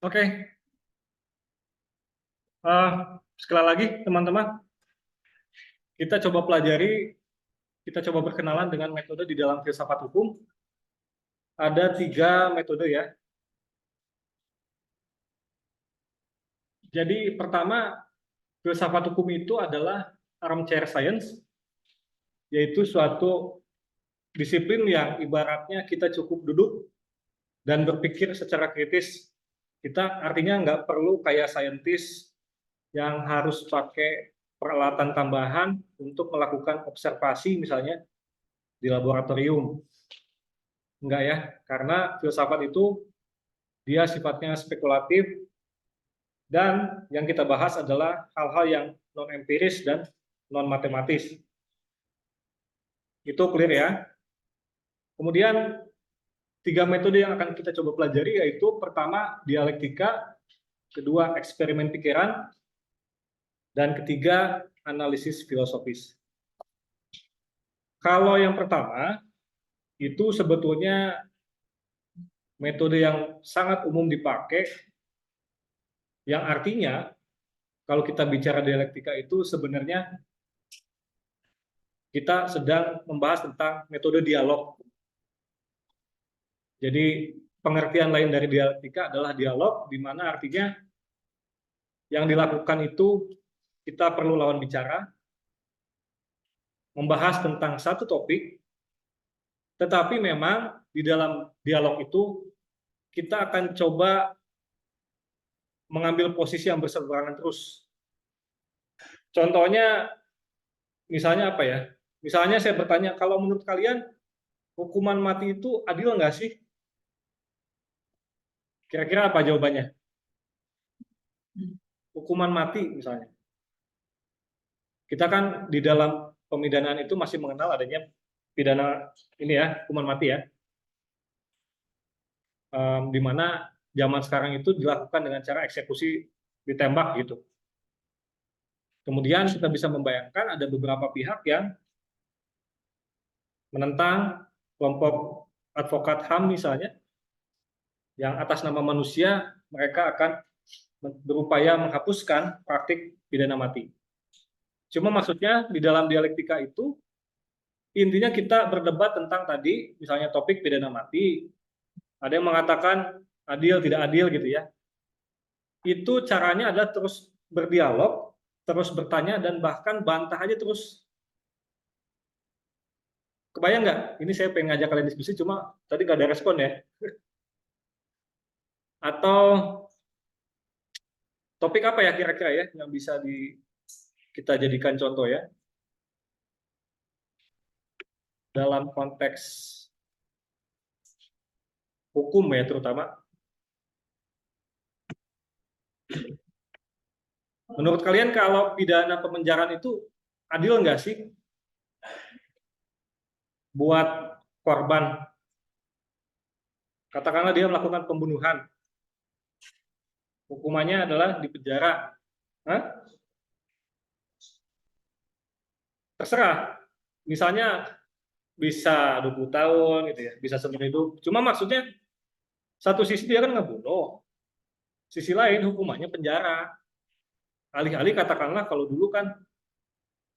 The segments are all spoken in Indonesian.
Oke, sekali lagi teman-teman, kita coba pelajari, kita coba berkenalan dengan metode di dalam filsafat hukum. Ada 3 metode ya. Jadi pertama, filsafat hukum itu adalah armchair science, yaitu suatu disiplin yang ibaratnya kita cukup duduk dan berpikir secara kritis. Kita artinya nggak perlu kayak saintis yang harus pakai peralatan tambahan untuk melakukan observasi misalnya di laboratorium. Enggak ya, karena filsafat itu dia sifatnya spekulatif dan yang kita bahas adalah hal-hal yang non-empiris dan non-matematis. Itu clear ya. Kemudian 3 metode yang akan kita coba pelajari yaitu pertama dialektika, kedua eksperimen pikiran, dan ketiga analisis filosofis. Kalau yang pertama itu sebetulnya metode yang sangat umum dipakai, yang artinya kalau kita bicara dialektika itu sebenarnya kita sedang membahas tentang metode dialog. Jadi pengertian lain dari dialektika adalah dialog, di mana artinya yang dilakukan itu kita perlu lawan bicara, membahas tentang satu topik, tetapi memang di dalam dialog itu kita akan coba mengambil posisi yang berseberangan terus. Contohnya, misalnya apa ya? Misalnya saya bertanya, kalau menurut kalian hukuman mati itu adil nggak sih? Kira-kira apa jawabannya? Hukuman mati misalnya. Kita kan di dalam pemidanaan itu masih mengenal adanya pidana ini ya, hukuman mati ya. Di mana zaman sekarang itu dilakukan dengan cara eksekusi ditembak gitu. Kemudian kita bisa membayangkan ada beberapa pihak yang menentang, kelompok advokat HAM misalnya, yang atas nama manusia mereka akan berupaya menghapuskan praktik pidana mati. Cuma maksudnya di dalam dialektika itu intinya kita berdebat tentang tadi misalnya topik pidana mati. Ada yang mengatakan adil tidak adil gitu ya. Itu caranya adalah terus berdialog, terus bertanya dan bahkan bantah aja terus. Kebayang nggak? Ini saya pengen ngajak kalian diskusi cuma tadi nggak ada respon ya. Atau topik apa ya kira-kira ya yang bisa kita jadikan contoh ya dalam konteks hukum ya terutama. Menurut kalian kalau pidana pemenjaraan itu adil nggak sih buat korban? Katakanlah dia melakukan pembunuhan, hukumannya adalah di penjara. Hah? Terserah, misalnya bisa 20 tahun gitu ya, bisa seumur hidup. Cuma maksudnya satu sisi dia kan ngebunuh, sisi lain hukumannya penjara. Alih-alih katakanlah kalau dulu kan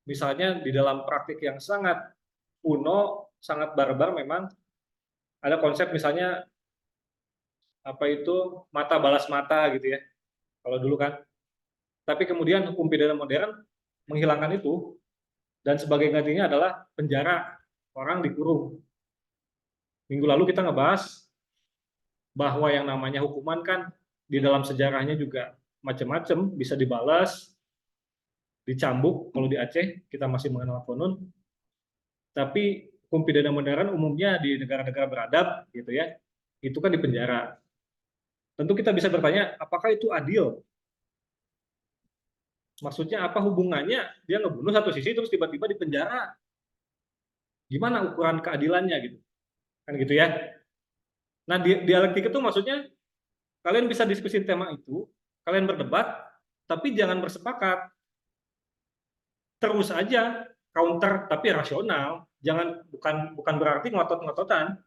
misalnya di dalam praktik yang sangat kuno, sangat barbar memang ada konsep misalnya apa itu mata balas mata gitu ya. Kalau dulu kan. Tapi kemudian hukum pidana modern menghilangkan itu dan sebagai gantinya adalah penjara, orang dikurung. Minggu lalu kita ngebahas bahwa yang namanya hukuman kan di dalam sejarahnya juga macam-macam, bisa dibalas, dicambuk. Kalau di Aceh kita masih mengenal konun, tapi hukum pidana modern umumnya di negara-negara beradab gitu ya, itu kan di penjara. Tentu kita bisa bertanya, apakah itu adil? Maksudnya apa hubungannya dia ngebunuh satu sisi terus tiba-tiba di penjara? Gimana ukuran keadilannya gitu? Kan gitu ya. Nah, dialektika itu maksudnya kalian bisa diskusi tema itu, kalian berdebat, tapi jangan bersepakat. Terus aja counter tapi rasional, jangan bukan berarti ngotot-ngototan.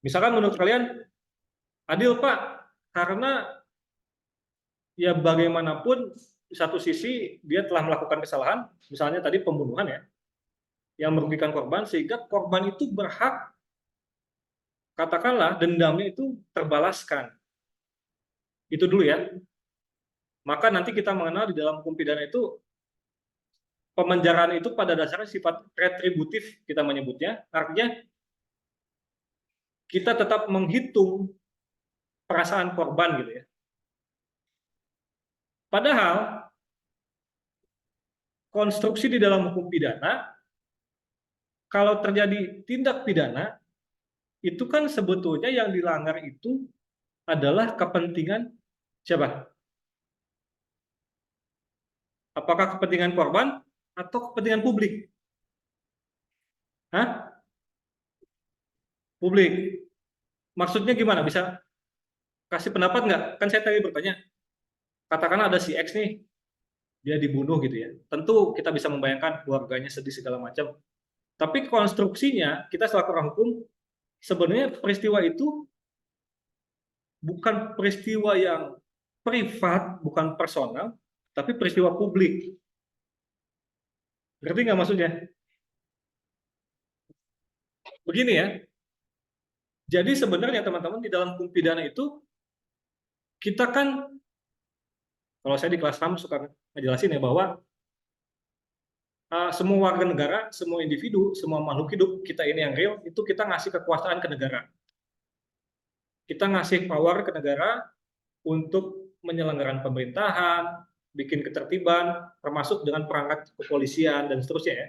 Misalkan menurut kalian adil Pak, Karena ya bagaimanapun di satu sisi dia telah melakukan kesalahan, misalnya tadi pembunuhan ya, yang merugikan korban, sehingga korban itu berhak, katakanlah dendamnya itu terbalaskan. Itu dulu ya. Maka nanti kita mengenal di dalam hukum pidana itu pemenjaraan itu pada dasarnya sifat retributif kita menyebutnya, artinya kita tetap menghitung perasaan korban gitu ya. Padahal konstruksi di dalam hukum pidana, kalau terjadi tindak pidana, itu kan sebetulnya yang dilanggar itu adalah kepentingan siapa? Apakah kepentingan korban atau kepentingan publik? Hah? Publik. Maksudnya gimana? Bisa kasih pendapat nggak? Kan saya tadi bertanya, katakanlah ada si X nih, dia dibunuh gitu ya. Tentu kita bisa membayangkan keluarganya sedih segala macam. Tapi konstruksinya, kita selaku orang hukum, sebenarnya peristiwa itu bukan peristiwa yang privat, bukan personal, tapi peristiwa publik. Ngerti nggak maksudnya? Begini ya, jadi sebenarnya teman-teman di dalam hukum pidana itu, kita kan, kalau saya di kelas HAM suka ngejelasin ya, bahwa semua warga negara, semua individu, semua makhluk hidup, kita ini yang real, itu kita ngasih kekuasaan ke negara. Kita ngasih power ke negara untuk penyelenggaraan pemerintahan, bikin ketertiban, termasuk dengan perangkat kepolisian dan seterusnya ya.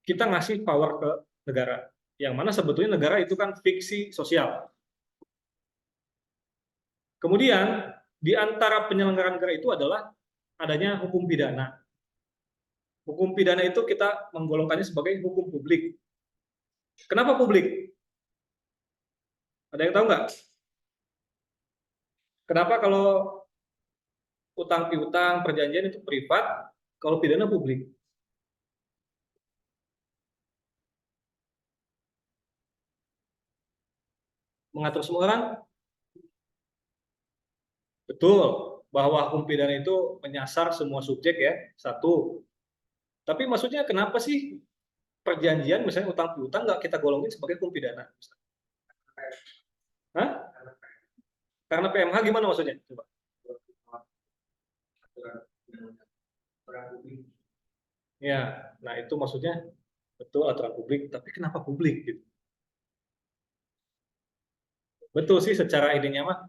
Kita ngasih power ke negara, yang mana sebetulnya negara itu kan fiksi sosial. Kemudian di antara penyelenggaraan negara itu adalah adanya hukum pidana. Hukum pidana itu kita menggolongkannya sebagai hukum publik. Kenapa publik? Ada yang tahu nggak? Kenapa kalau utang piutang, perjanjian itu privat, kalau pidana publik? Mengatur semua orang? Betul, bahwa hukum pidana itu menyasar semua subjek ya, satu. Tapi maksudnya kenapa sih perjanjian, misalnya utang piutang, nggak kita golongin sebagai hukum pidana? Hah? Karena PMH gimana maksudnya? Coba. Ya, nah itu maksudnya betul aturan publik, tapi kenapa publik gitu? Betul sih secara ininya mah,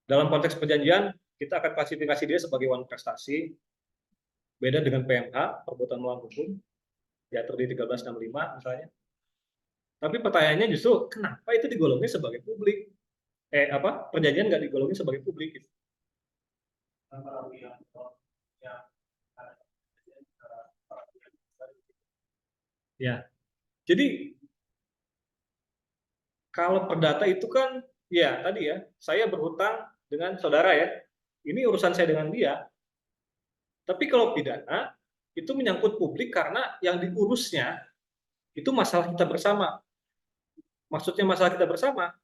dalam konteks perjanjian kita akan klasifikasi dia sebagai one prestasi, beda dengan PMH, perbuatan melawan hukum, diatur di 1365 misalnya. Tapi pertanyaannya justru kenapa itu digolongin sebagai publik? Perjanjian nggak digolongin sebagai publik gitu. Ya, jadi kalau perdata itu kan, ya tadi ya, saya berhutang dengan saudara ya, ini urusan saya dengan dia. Tapi kalau pidana, itu menyangkut publik karena yang diurusnya itu masalah kita bersama. Maksudnya masalah kita bersama,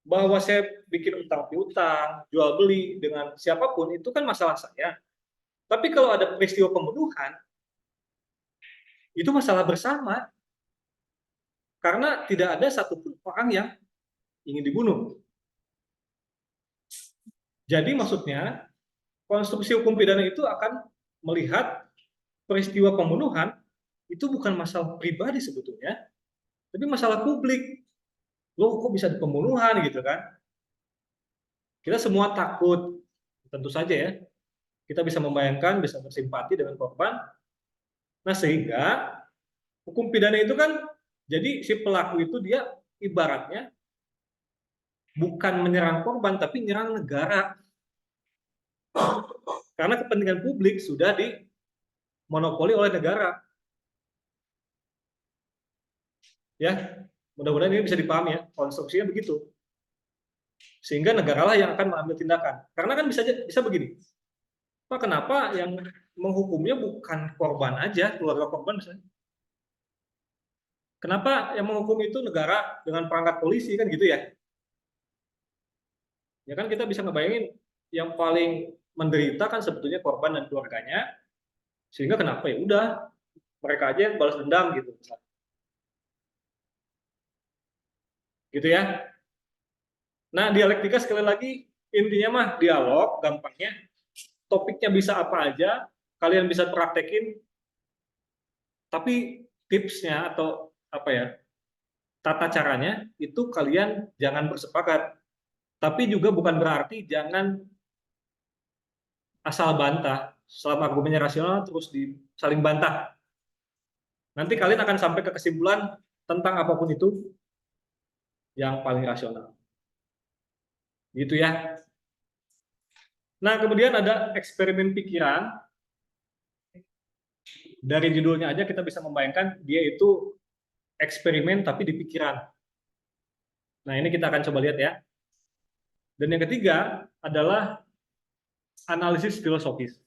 bahwa saya bikin utang piutang, jual beli dengan siapapun, itu kan masalah saya. Tapi kalau ada peristiwa pembunuhan, itu masalah bersama. Karena tidak ada satupun orang yang ingin dibunuh. Jadi maksudnya, konstruksi hukum pidana itu akan melihat peristiwa pembunuhan itu bukan masalah pribadi sebetulnya, tapi masalah publik. Loh kok bisa pembunuhan gitu kan? Kita semua takut, tentu saja ya. Kita bisa membayangkan, bisa bersimpati dengan korban. Nah sehingga hukum pidana itu kan, jadi si pelaku itu dia ibaratnya bukan menyerang korban, tapi menyerang negara. Karena kepentingan publik sudah dimonopoli oleh negara. Ya, mudah-mudahan ini bisa dipahami ya, konstruksinya begitu. Sehingga negaralah yang akan mengambil tindakan. Karena kan bisa begini. Pak, kenapa yang menghukumnya bukan korban aja, keluarga korban misalnya? Kenapa yang menghukum itu negara dengan perangkat polisi kan gitu ya? Ya kan kita bisa ngebayangin yang paling menderita kan sebetulnya korban dan keluarganya, sehingga kenapa ya udah mereka aja yang balas dendam gitu. Gitu ya. Nah, dialektika sekali lagi intinya mah dialog, gampangnya topiknya bisa apa aja, kalian bisa praktekin, tapi tipsnya atau apa ya, tata caranya itu kalian jangan bersepakat. Tapi juga bukan berarti jangan asal bantah. Selama argumennya rasional terus saling bantah. Nanti kalian akan sampai ke kesimpulan tentang apapun itu yang paling rasional. Gitu ya. Nah, kemudian ada eksperimen pikiran. Dari judulnya aja kita bisa membayangkan dia itu eksperimen tapi di pikiran. Nah, ini kita akan coba lihat ya. Dan yang ketiga adalah analisis filosofis.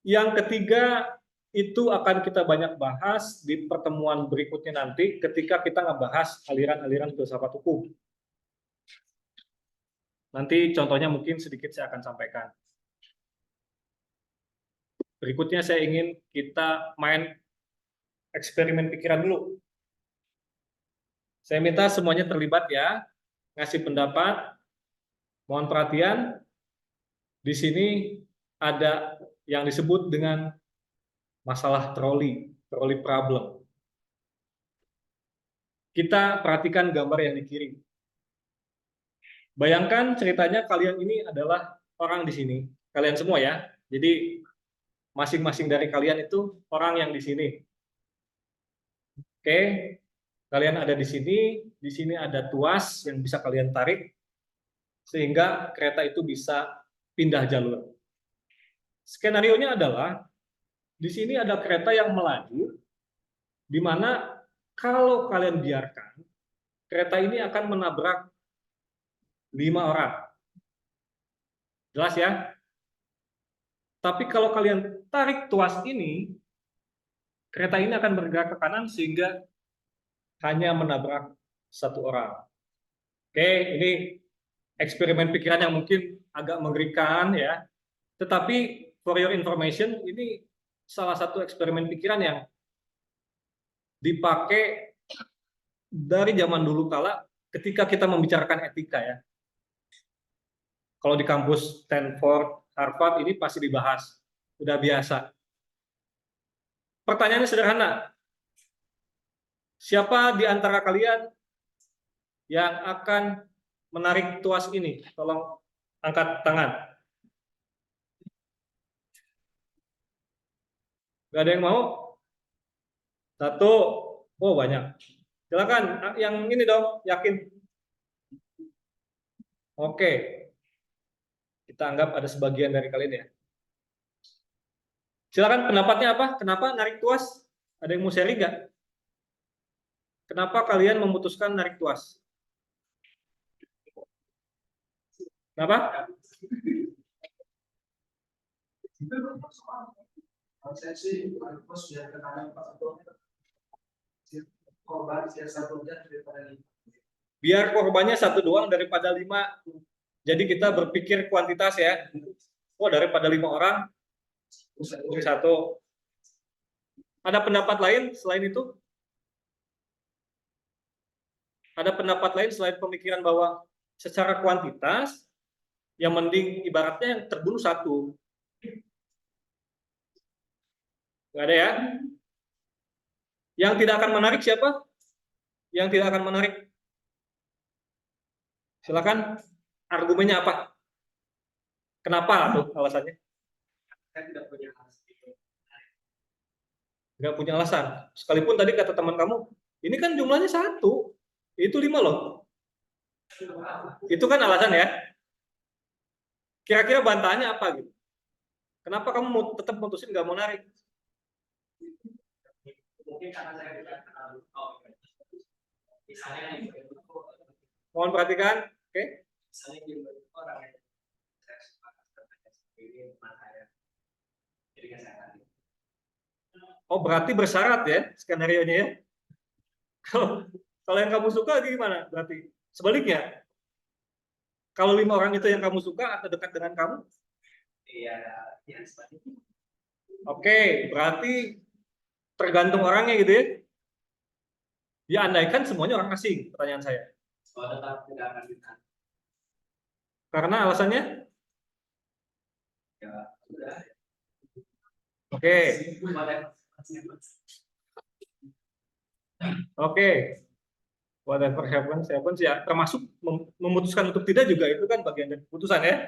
Yang ketiga itu akan kita banyak bahas di pertemuan berikutnya nanti ketika kita ngebahas aliran-aliran filsafat hukum. Nanti contohnya mungkin sedikit saya akan sampaikan. Berikutnya saya ingin kita main eksperimen pikiran dulu. Saya minta semuanya terlibat ya, ngasih pendapat, mohon perhatian. Di sini ada yang disebut dengan masalah troli problem. Kita perhatikan gambar yang dikirim. Bayangkan ceritanya kalian ini adalah orang di sini, kalian semua ya. Jadi masing-masing dari kalian itu orang yang di sini. Oke, kalian ada di sini ada tuas yang bisa kalian tarik sehingga kereta itu bisa pindah jalur. Skenarionya adalah di sini ada kereta yang melaju, di mana kalau kalian biarkan, kereta ini akan menabrak 5 orang. Jelas ya? Tapi kalau kalian tarik tuas ini, kereta ini akan bergerak ke kanan sehingga hanya menabrak 1 orang. Oke, ini eksperimen pikiran yang mungkin agak mengerikan ya. Tetapi for your information, ini salah satu eksperimen pikiran yang dipakai dari zaman dulu kala ketika kita membicarakan etika ya. Kalau di kampus Stanford, Harvard ini pasti dibahas, udah biasa. Pertanyaannya sederhana, siapa di antara kalian yang akan menarik tuas ini? Tolong angkat tangan. Gak ada yang mau? Satu, oh banyak. Silakan, yang ini dong, yakin. Oke, kita anggap ada sebagian dari kalian ya. Silakan pendapatnya apa? Kenapa narik tuas? Ada yang mau sharing nggak? Kenapa kalian memutuskan narik tuas? Kenapa? Saya sih harus biar ke kanan Pak korban biar satu daripada 5. Biar korbannya 1 doang daripada 5. Jadi kita berpikir kuantitas ya. Oh, daripada 5 orang, pilih 1. Ada pendapat lain selain itu? Ada pendapat lain selain pemikiran bahwa secara kuantitas, yang mending ibaratnya yang terbunuh 1. Nggak ada ya? Yang tidak akan menarik siapa? Yang tidak akan menarik? Silakan, argumennya apa? Kenapa tuh alasannya? Saya tidak punya alasan. Nggak punya alasan. Sekalipun tadi kata teman kamu, ini kan jumlahnya 1, itu 5 loh. Itu kan alasan ya. Kira-kira bantahannya apa gitu? Kenapa kamu mau tetap mutusin nggak mau narik? Mungkin karena saya tidak kenal. Misalnya Mohon perhatikan, oke? Misalnya orang yang saya suka ini teman saya. Jadi saya. Oh, berarti bersyarat ya skenario-nya ya? Kalau yang kamu suka gimana? Berarti sebaliknya? Kalau 5 orang itu yang kamu suka atau dekat dengan kamu? Iya, ya seperti itu. Oke, berarti tergantung orangnya gitu ya. Ya andaikan semuanya orang asing, pertanyaan saya. Kalau tetap tidak akan kita, Karena alasannya? ya sudah. Oke, oke. Whatever happens, happens ya. Termasuk memutuskan untuk tidak juga itu kan bagian dari keputusan ya.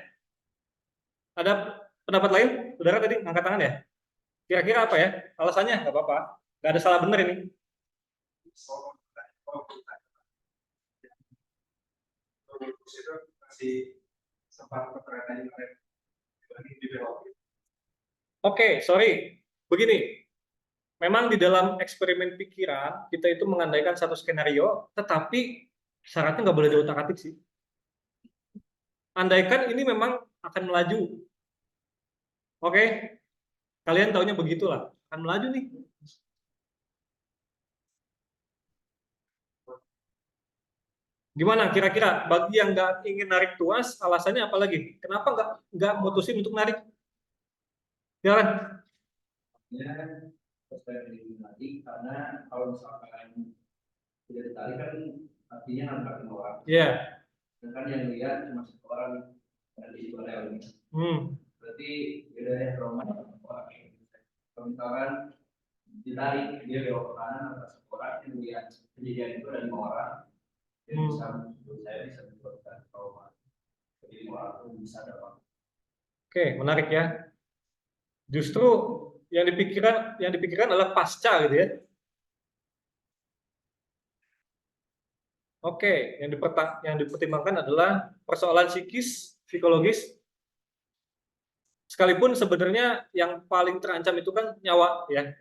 Ada pendapat lain? Saudara tadi angkat tangan ya? Kira-kira apa ya? Alasannya nggak apa-apa. Nggak ada salah benar ini. Itu masih sempat pertanyaan develop. Oke, sorry. Begini, memang di dalam eksperimen pikiran kita itu mengandaikan satu skenario, tetapi syaratnya nggak boleh diutak-atik sih. Andaikan ini memang akan melaju, oke? Kalian taunya begitulah, akan melaju nih. Gimana kira-kira bagi yang nggak ingin narik tuas, alasannya apa lagi? Kenapa nggak mutusin untuk narik? Jalan. Ya, terus lagi karena kalau misalkan tidak ditarik kan artinya nampakin orang. Iya. Sedangkan yang lihat cuma satu orang dan di situ ada ini. Berarti beda ya trauma orang ini. Kalau misalkan ditarik dia belok ke kanan atau satu orang yang lihat kejadian itu ada 5 orang, dia bisa menurut saya bisa menyebabkan trauma. Jadi 5 orang itu bisa dapat. Oke, menarik ya. Justru yang dipikirkan adalah pasca gitu ya. Oke, yang dipertimbangkan adalah persoalan psikis, psikologis. Sekalipun sebenarnya yang paling terancam itu kan nyawa ya.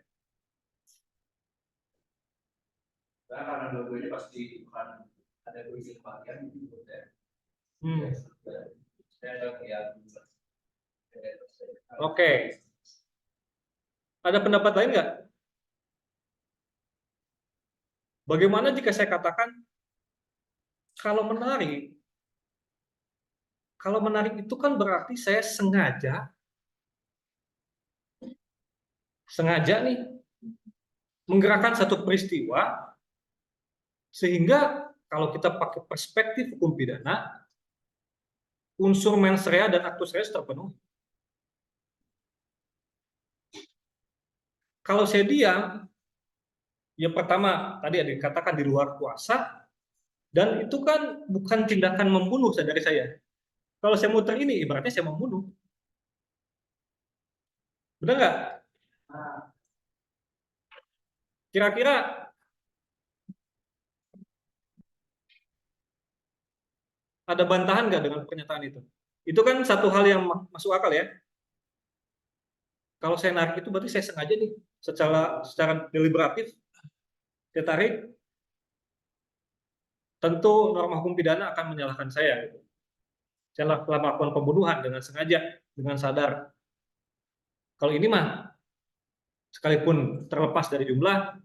Karena dua-duanya pasti bukan ada kondisi kematian gitu ya. Oke. Ada pendapat lain nggak? Bagaimana jika saya katakan kalau menarik itu kan berarti saya sengaja nih menggerakkan satu peristiwa sehingga kalau kita pakai perspektif hukum pidana unsur mens rea dan actus reus terpenuhi. Kalau saya diam, ya pertama tadi ada dikatakan di luar kuasa, dan itu kan bukan tindakan membunuh dari saya. Kalau saya muter ini, ibaratnya saya membunuh. Benar nggak? Kira-kira ada bantahan nggak dengan pernyataan itu? Itu kan satu hal yang masuk akal ya. Kalau saya narik itu berarti saya sengaja nih, secara deliberatif, saya tarik, tentu norma hukum pidana akan menyalahkan saya. Gitu. Saya telah melakukan pembunuhan dengan sengaja, dengan sadar. Kalau ini mah, sekalipun terlepas dari jumlah,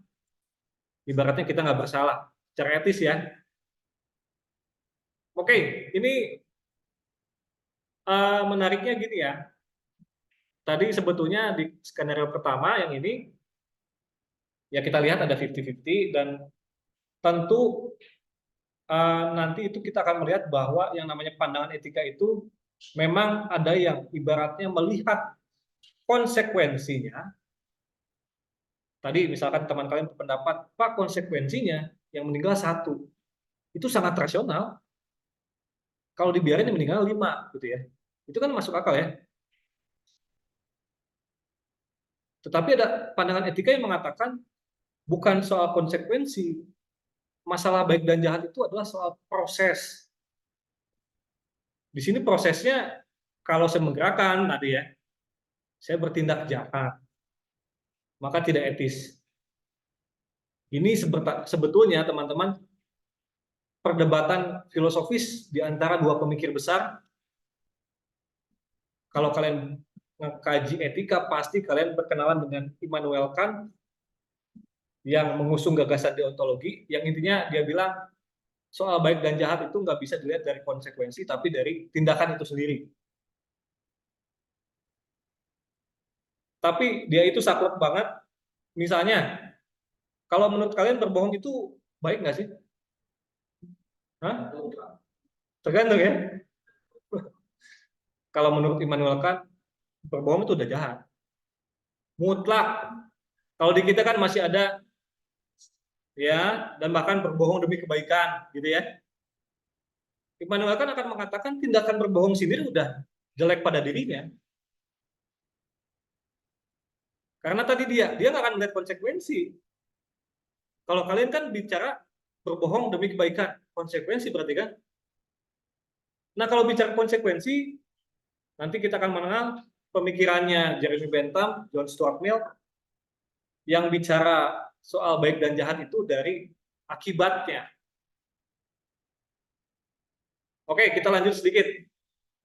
ibaratnya kita nggak bersalah. Secara etis ya. Oke, ini menariknya gini ya. Tadi sebetulnya di skenario pertama yang ini, ya kita lihat ada 50-50 dan tentu nanti itu kita akan melihat bahwa yang namanya pandangan etika itu memang ada yang ibaratnya melihat konsekuensinya. Tadi misalkan teman kalian berpendapat, Pak konsekuensinya yang meninggal 1. Itu sangat rasional. Kalau dibiarin yang meninggal 5 gitu ya. Itu kan masuk akal ya. Tetapi ada pandangan etika yang mengatakan bukan soal konsekuensi. Masalah baik dan jahat itu adalah soal proses. Di sini prosesnya kalau saya menggerakkan tadi ya, saya bertindak jahat, maka tidak etis. Ini sebetulnya teman-teman perdebatan filosofis di antara dua pemikir besar. Kalau kalian mengkaji etika, pasti kalian berkenalan dengan Immanuel Kant yang mengusung gagasan deontologi, yang intinya dia bilang soal baik dan jahat itu nggak bisa dilihat dari konsekuensi, tapi dari tindakan itu sendiri. Tapi dia itu saklek banget. Misalnya, kalau menurut kalian berbohong itu baik nggak sih? Hah? Tergantung ya. Kalau menurut Immanuel Kant, berbohong itu udah jahat. Mutlak. Kalau di kita kan masih ada ya, dan bahkan berbohong demi kebaikan, gitu ya. Immanuel Kant akan mengatakan tindakan berbohong sendiri udah jelek pada dirinya. Karena tadi dia nggak akan melihat konsekuensi. Kalau kalian kan bicara berbohong demi kebaikan, konsekuensi berarti kan. Nah, kalau bicara konsekuensi, nanti kita akan mengenal pemikirannya Jeremy Bentham, John Stuart Mill, yang bicara soal baik dan jahat itu dari akibatnya. Oke, kita lanjut sedikit.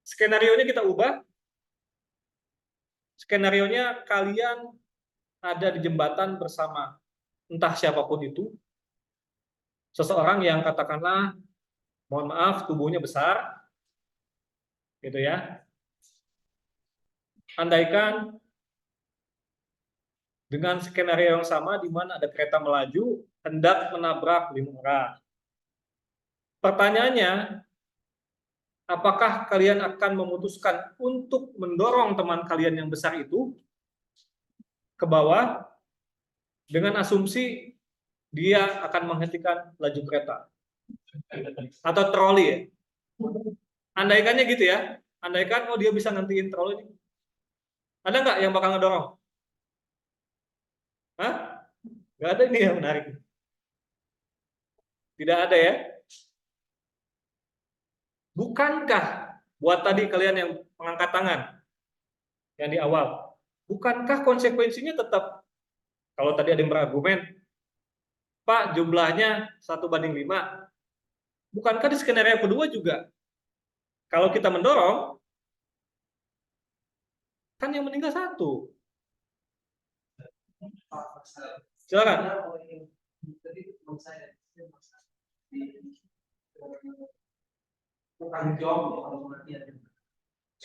Skenario-nya kita ubah. Skenario-nya kalian ada di jembatan bersama entah siapapun itu. Seseorang yang katakanlah, mohon maaf, tubuhnya besar, gitu ya. Andaikan dengan skenario yang sama di mana ada kereta melaju hendak menabrak 5 orang. Pertanyaannya, apakah kalian akan memutuskan untuk mendorong teman kalian yang besar itu ke bawah dengan asumsi dia akan menghentikan laju kereta atau troli ya? Andaikannya gitu ya. Andaikan dia bisa nantiin troli. Ada nggak yang bakal ngedorong? Hah? Nggak ada, ini yang menarik. Tidak ada ya. Bukankah buat tadi kalian yang mengangkat tangan yang di awal, bukankah konsekuensinya tetap, kalau tadi ada yang berargumen, Pak, jumlahnya 1:5, bukankah di skenario kedua juga kalau kita mendorong kan yang meninggal 1? Silakan.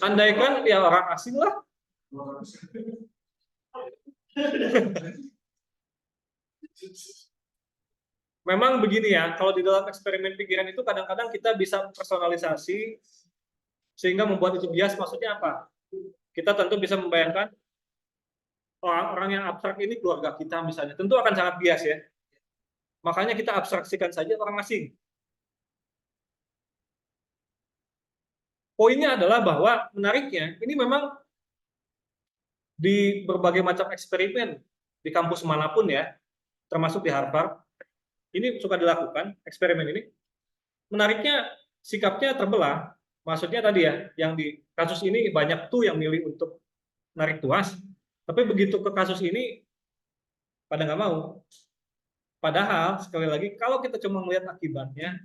Andaikan ya orang asing lah. Memang begini ya, kalau di dalam eksperimen pikiran itu kadang-kadang kita bisa personalisasi sehingga membuat itu bias. Maksudnya apa? Kita tentu bisa membayangkan orang-orang yang abstrak ini keluarga kita misalnya, tentu akan sangat bias ya. Makanya kita abstraksikan saja orang asing. Poinnya adalah bahwa menariknya, ini memang di berbagai macam eksperimen di kampus manapun ya, termasuk di Harvard, ini suka dilakukan eksperimen ini. Menariknya sikapnya terbelah. Maksudnya tadi ya, yang di kasus ini banyak tuh yang milih untuk narik tuas, tapi begitu ke kasus ini pada nggak mau. Padahal sekali lagi kalau kita cuma melihat akibatnya,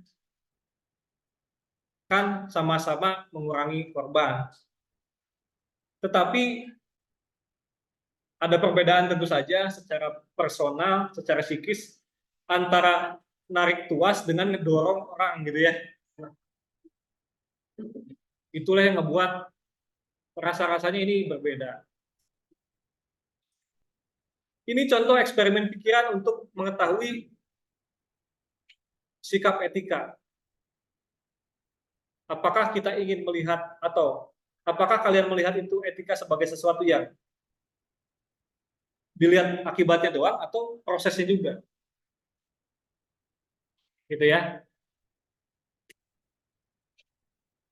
kan sama-sama mengurangi korban. Tetapi ada perbedaan tentu saja secara personal, secara psikis antara narik tuas dengan ngedorong orang gitu ya. Itulah yang ngebuat rasa-rasanya ini berbeda. Ini contoh eksperimen pikiran untuk mengetahui sikap etika. Apakah kita ingin melihat atau apakah kalian melihat itu etika sebagai sesuatu yang dilihat akibatnya doang atau prosesnya juga? Gitu ya.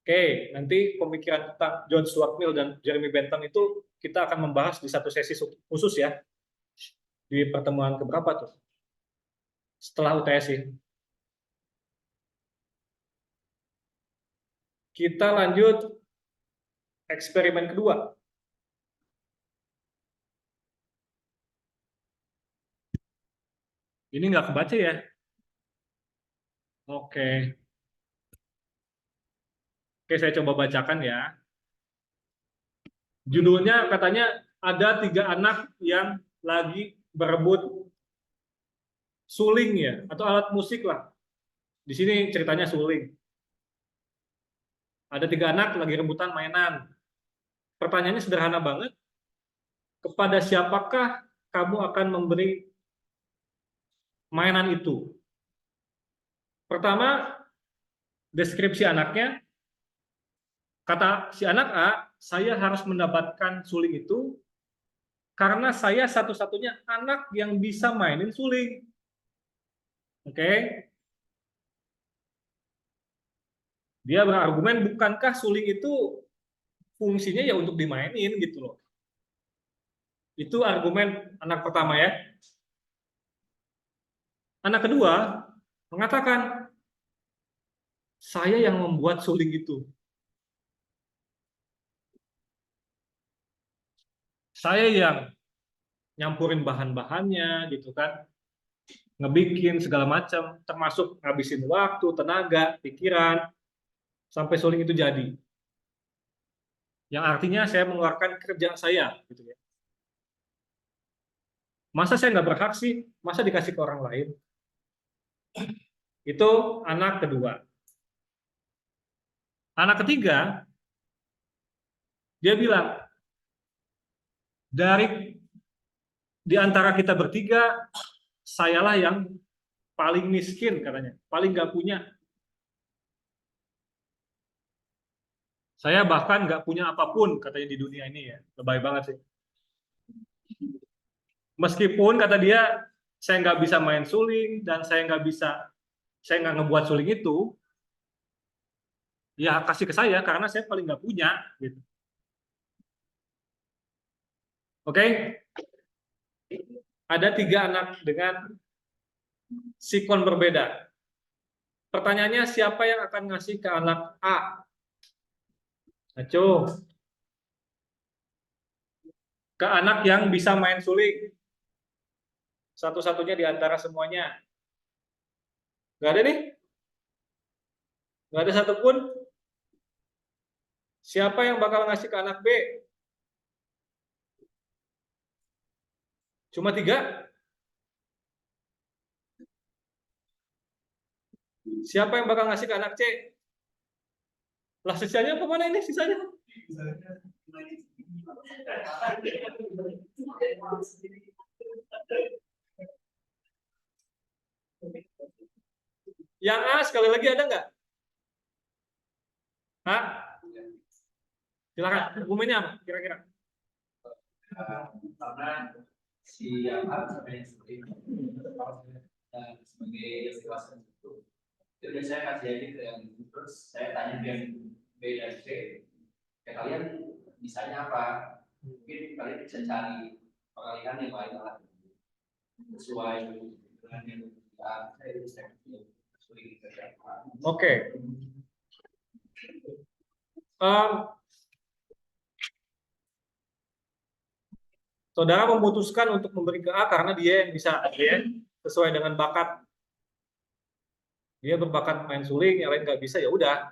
Oke, nanti pemikiran tentang John Stuart Mill dan Jeremy Bentham itu kita akan membahas di satu sesi khusus ya. Di pertemuan keberapa tuh? Setelah UTS ini. Kita lanjut eksperimen kedua. Ini nggak kebaca ya? Oke. Oke, saya coba bacakan ya. Judulnya katanya ada 3 anak yang lagi berebut suling ya, atau alat musik lah. Di sini ceritanya suling. Ada 3 anak lagi rebutan mainan. Pertanyaannya sederhana banget. Kepada siapakah kamu akan memberi mainan itu? Pertama, deskripsi anaknya. Kata si anak A, saya harus mendapatkan suling itu karena saya satu-satunya anak yang bisa mainin suling. Oke? Dia berargumen, bukankah suling itu fungsinya ya untuk dimainin gitu loh. Itu argumen anak pertama ya. Anak kedua mengatakan, saya yang membuat suling itu. Saya yang nyampurin bahan-bahannya gitu kan. Ngebikin segala macam, termasuk ngabisin waktu, tenaga, pikiran, sampai suling itu jadi. Yang artinya saya mengeluarkan kerja saya gitu ya. Masa saya nggak berhak sih? Masa dikasih ke orang lain? Itu anak kedua. Anak ketiga, dia bilang, di antara kita bertiga, sayalah yang paling miskin katanya, paling nggak punya. Saya bahkan nggak punya apapun katanya di dunia ini ya, lebay banget sih. Meskipun kata dia, saya nggak bisa main suling dan saya nggak ngebuat suling itu, ya kasih ke saya karena saya paling nggak punya. Gitu. Oke, ada 3 anak dengan sikon berbeda. Pertanyaannya siapa yang akan ngasih ke anak A? Aco, ke anak yang bisa main suling. Satu-satunya di antara semuanya. Nggak ada nih? Nggak ada satupun? Siapa yang bakal ngasih ke anak B? Cuma 3? Siapa yang bakal ngasih ke anak C? Lah sisanya apa mana ini sisanya? Yang A sekali lagi ada nggak? Hah? Silakan. Argumennya apa? Kira-kira? Karena si yang A sebagai dewasa itu udah saya kasih aja ke yang itu, terus saya tanya dia B dan C, ya kalian bisanya apa? Mungkin kalian bisa cari pengalihan yang lain lah sesuai dengan yang saya bisa sulit. Oke. Saudara memutuskan untuk memberi ke A karena dia yang bisa, ya, sesuai dengan bakat. Dia berbakat main suling, yang lain nggak bisa, ya udah.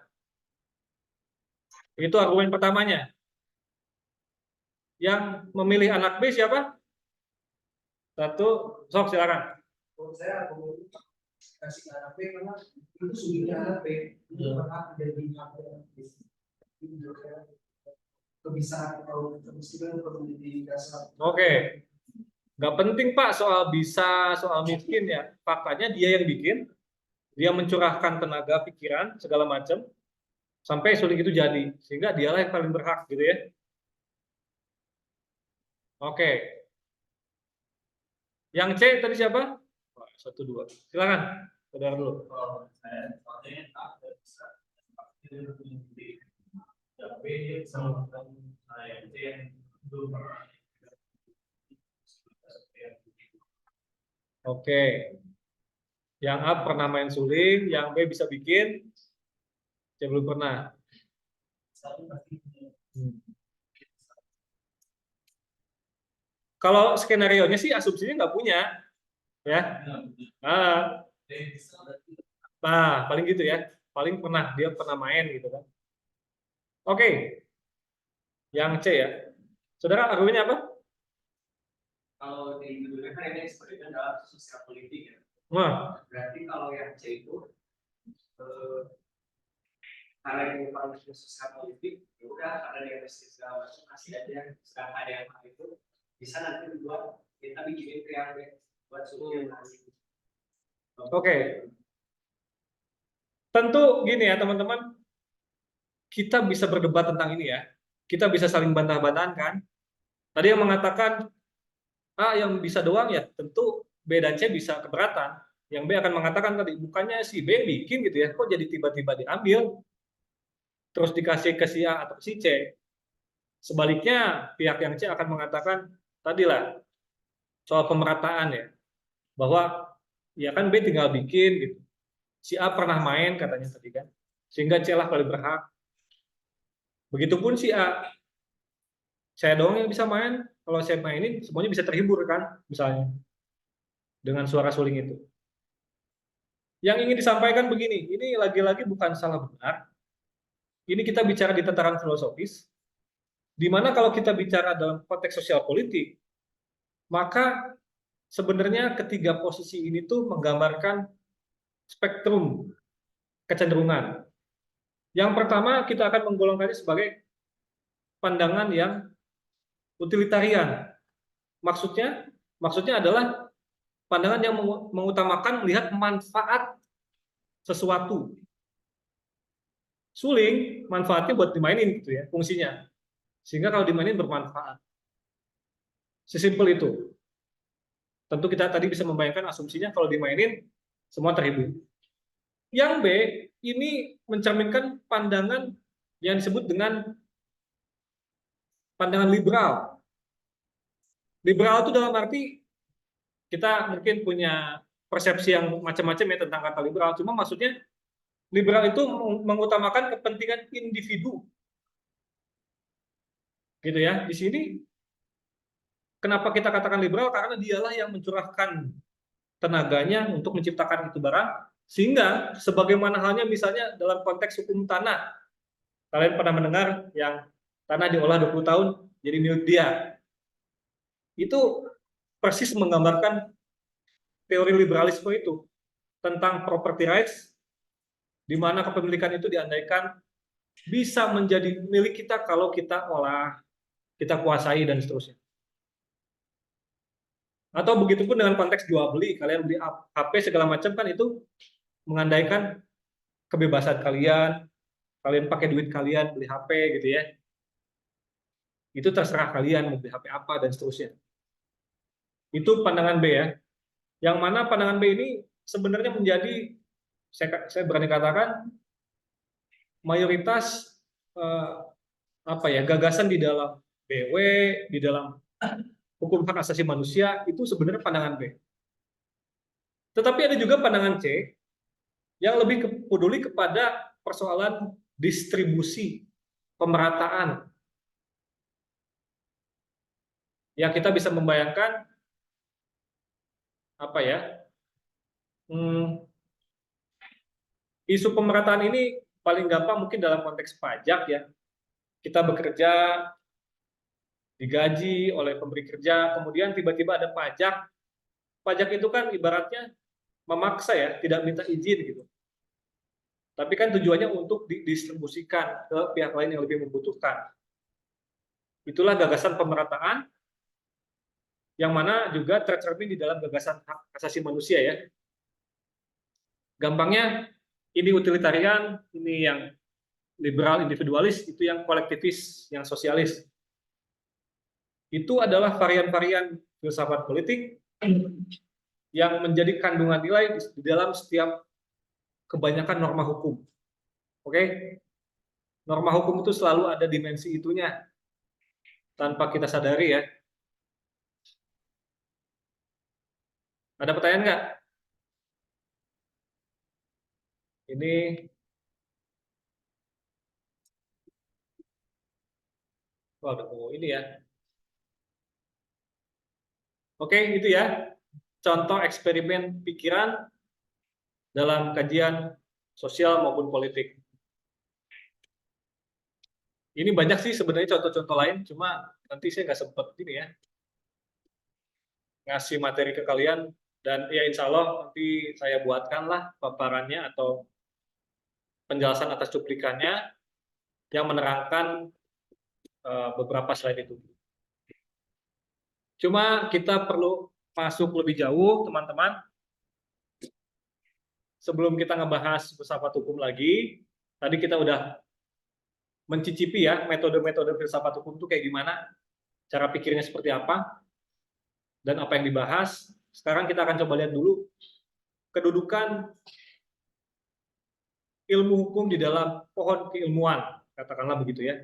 Itu argumen pertamanya. Yang memilih anak B siapa? Satu, sok silakan. Menurut saya aku kasih anak B karena itu sulitnya anak B itu berhak menjadi hak kebiasaan atau kemiskinan perlu menjadi dasar. Oke. Nggak penting Pak soal bisa, soal miskin ya. Faktanya dia yang bikin, dia mencurahkan tenaga, pikiran, segala macam, sampai suling itu jadi. Sehingga dialah yang paling berhak gitu ya. Oke. Yang C tadi siapa? 1, 2. Silakan. Saudara dulu. Saya bisa tapi sama saya itu yang belum pernah. Oke. Yang A pernah main suling, yang B bisa bikin, saya belum pernah. Kalau skenario-nya sih asumsinya nggak punya, ya. Nah, paling gitu ya. Paling dia pernah main gitu kan. Oke. Yang C ya. Saudara argumennya apa? Kalau di Indonesia kan ini sebenarnya adalah sosial politik ya. Wah. Berarti kalau yang C itu karena ini paling sosial politik, ya udah karena dia mesti segala macam kasih aja. Sedangkan ada yang itu bisa nanti dibuat kita bikinin kreatif buat sosialisasi. Oke. Tentu gini ya teman-teman, kita bisa berdebat tentang ini ya. Kita bisa saling bantah-bantahan kan. Tadi yang mengatakan A yang bisa doang ya, tentu B dan C bisa keberatan. Yang B akan mengatakan tadi, bukannya si B bikin gitu ya, kok jadi tiba-tiba diambil, terus dikasih ke si A atau si C. Sebaliknya, pihak yang C akan mengatakan, tadilah, soal pemerataan ya, bahwa ya kan B tinggal bikin gitu. Si A pernah main katanya tadi kan, sehingga C lah paling berhak. Begitupun si A, saya doang yang bisa main, kalau saya mainin semuanya bisa terhibur kan, misalnya, dengan suara suling itu. Yang ingin disampaikan begini, ini lagi-lagi bukan salah benar, ini kita bicara di tataran filosofis, di mana kalau kita bicara dalam konteks sosial politik, maka sebenarnya ketiga posisi ini tuh menggambarkan spektrum kecenderungan. Yang pertama kita akan menggolongkannya sebagai pandangan yang utilitarian. Maksudnya adalah pandangan yang mengutamakan melihat manfaat sesuatu. Suling manfaatnya buat dimainin gitu ya, fungsinya. Sehingga kalau dimainin bermanfaat. Sesimpel itu. Tentu kita tadi bisa membayangkan asumsinya kalau dimainin semua terhibur. Yang B ini mencerminkan pandangan yang disebut dengan pandangan liberal. Liberal itu dalam arti kita mungkin punya persepsi yang macam-macam ya tentang kata liberal. Cuma maksudnya liberal itu mengutamakan kepentingan individu. Gitu ya. Di sini kenapa kita katakan liberal? Karena dialah yang mencurahkan tenaganya untuk menciptakan itu barang, sehingga sebagaimana halnya misalnya dalam konteks hukum tanah, kalian pernah mendengar yang tanah diolah 20 tahun jadi milik dia. Itu persis menggambarkan teori liberalisme itu tentang property rights, di mana kepemilikan itu diandaikan bisa menjadi milik kita kalau kita olah, kita kuasai, dan seterusnya. Atau begitupun dengan konteks jual beli, kalian beli HP segala macam kan itu mengandaikan kebebasan kalian, kalian pakai duit kalian beli HP gitu ya. Itu terserah kalian mau beli HP apa dan seterusnya. Itu pandangan B ya. Yang mana pandangan B ini sebenarnya menjadi saya berani katakan mayoritas gagasan di dalam BW, di dalam hukum hak asasi manusia itu sebenarnya pandangan B. Tetapi ada juga pandangan C yang lebih peduli kepada persoalan distribusi, pemerataan. Ya kita bisa membayangkan isu pemerataan ini paling gampang mungkin dalam konteks pajak ya. Kita bekerja, digaji oleh pemberi kerja, kemudian tiba-tiba ada pajak. Pajak itu kan ibaratnya memaksa ya, tidak minta izin gitu. Tapi kan tujuannya untuk didistribusikan ke pihak lain yang lebih membutuhkan. Itulah gagasan pemerataan yang mana juga tercermin di dalam gagasan hak asasi manusia ya. Gampangnya ini utilitarian, ini yang liberal individualis, itu yang kolektivis, yang sosialis. Itu adalah varian-varian filsafat politik yang menjadi kandungan nilai di dalam setiap kebanyakan norma hukum. Oke? Norma hukum itu selalu ada dimensi itunya tanpa kita sadari ya. Ada pertanyaan nggak? Ini ini ya. Oke, itu ya. Contoh eksperimen pikiran dalam kajian sosial maupun politik. Ini banyak sih sebenarnya contoh-contoh lain, cuma nanti saya nggak sempat ini ya ngasih materi ke kalian, dan ya insya Allah nanti saya buatkanlah paparannya atau penjelasan atas cuplikannya yang menerangkan beberapa slide itu. Cuma kita perlu masuk lebih jauh, teman-teman. Sebelum kita ngebahas filsafat hukum lagi, tadi kita udah mencicipi ya metode-metode filsafat hukum itu kayak gimana, cara pikirnya seperti apa, dan apa yang dibahas. Sekarang kita akan coba lihat dulu kedudukan ilmu hukum di dalam pohon keilmuan, katakanlah begitu ya.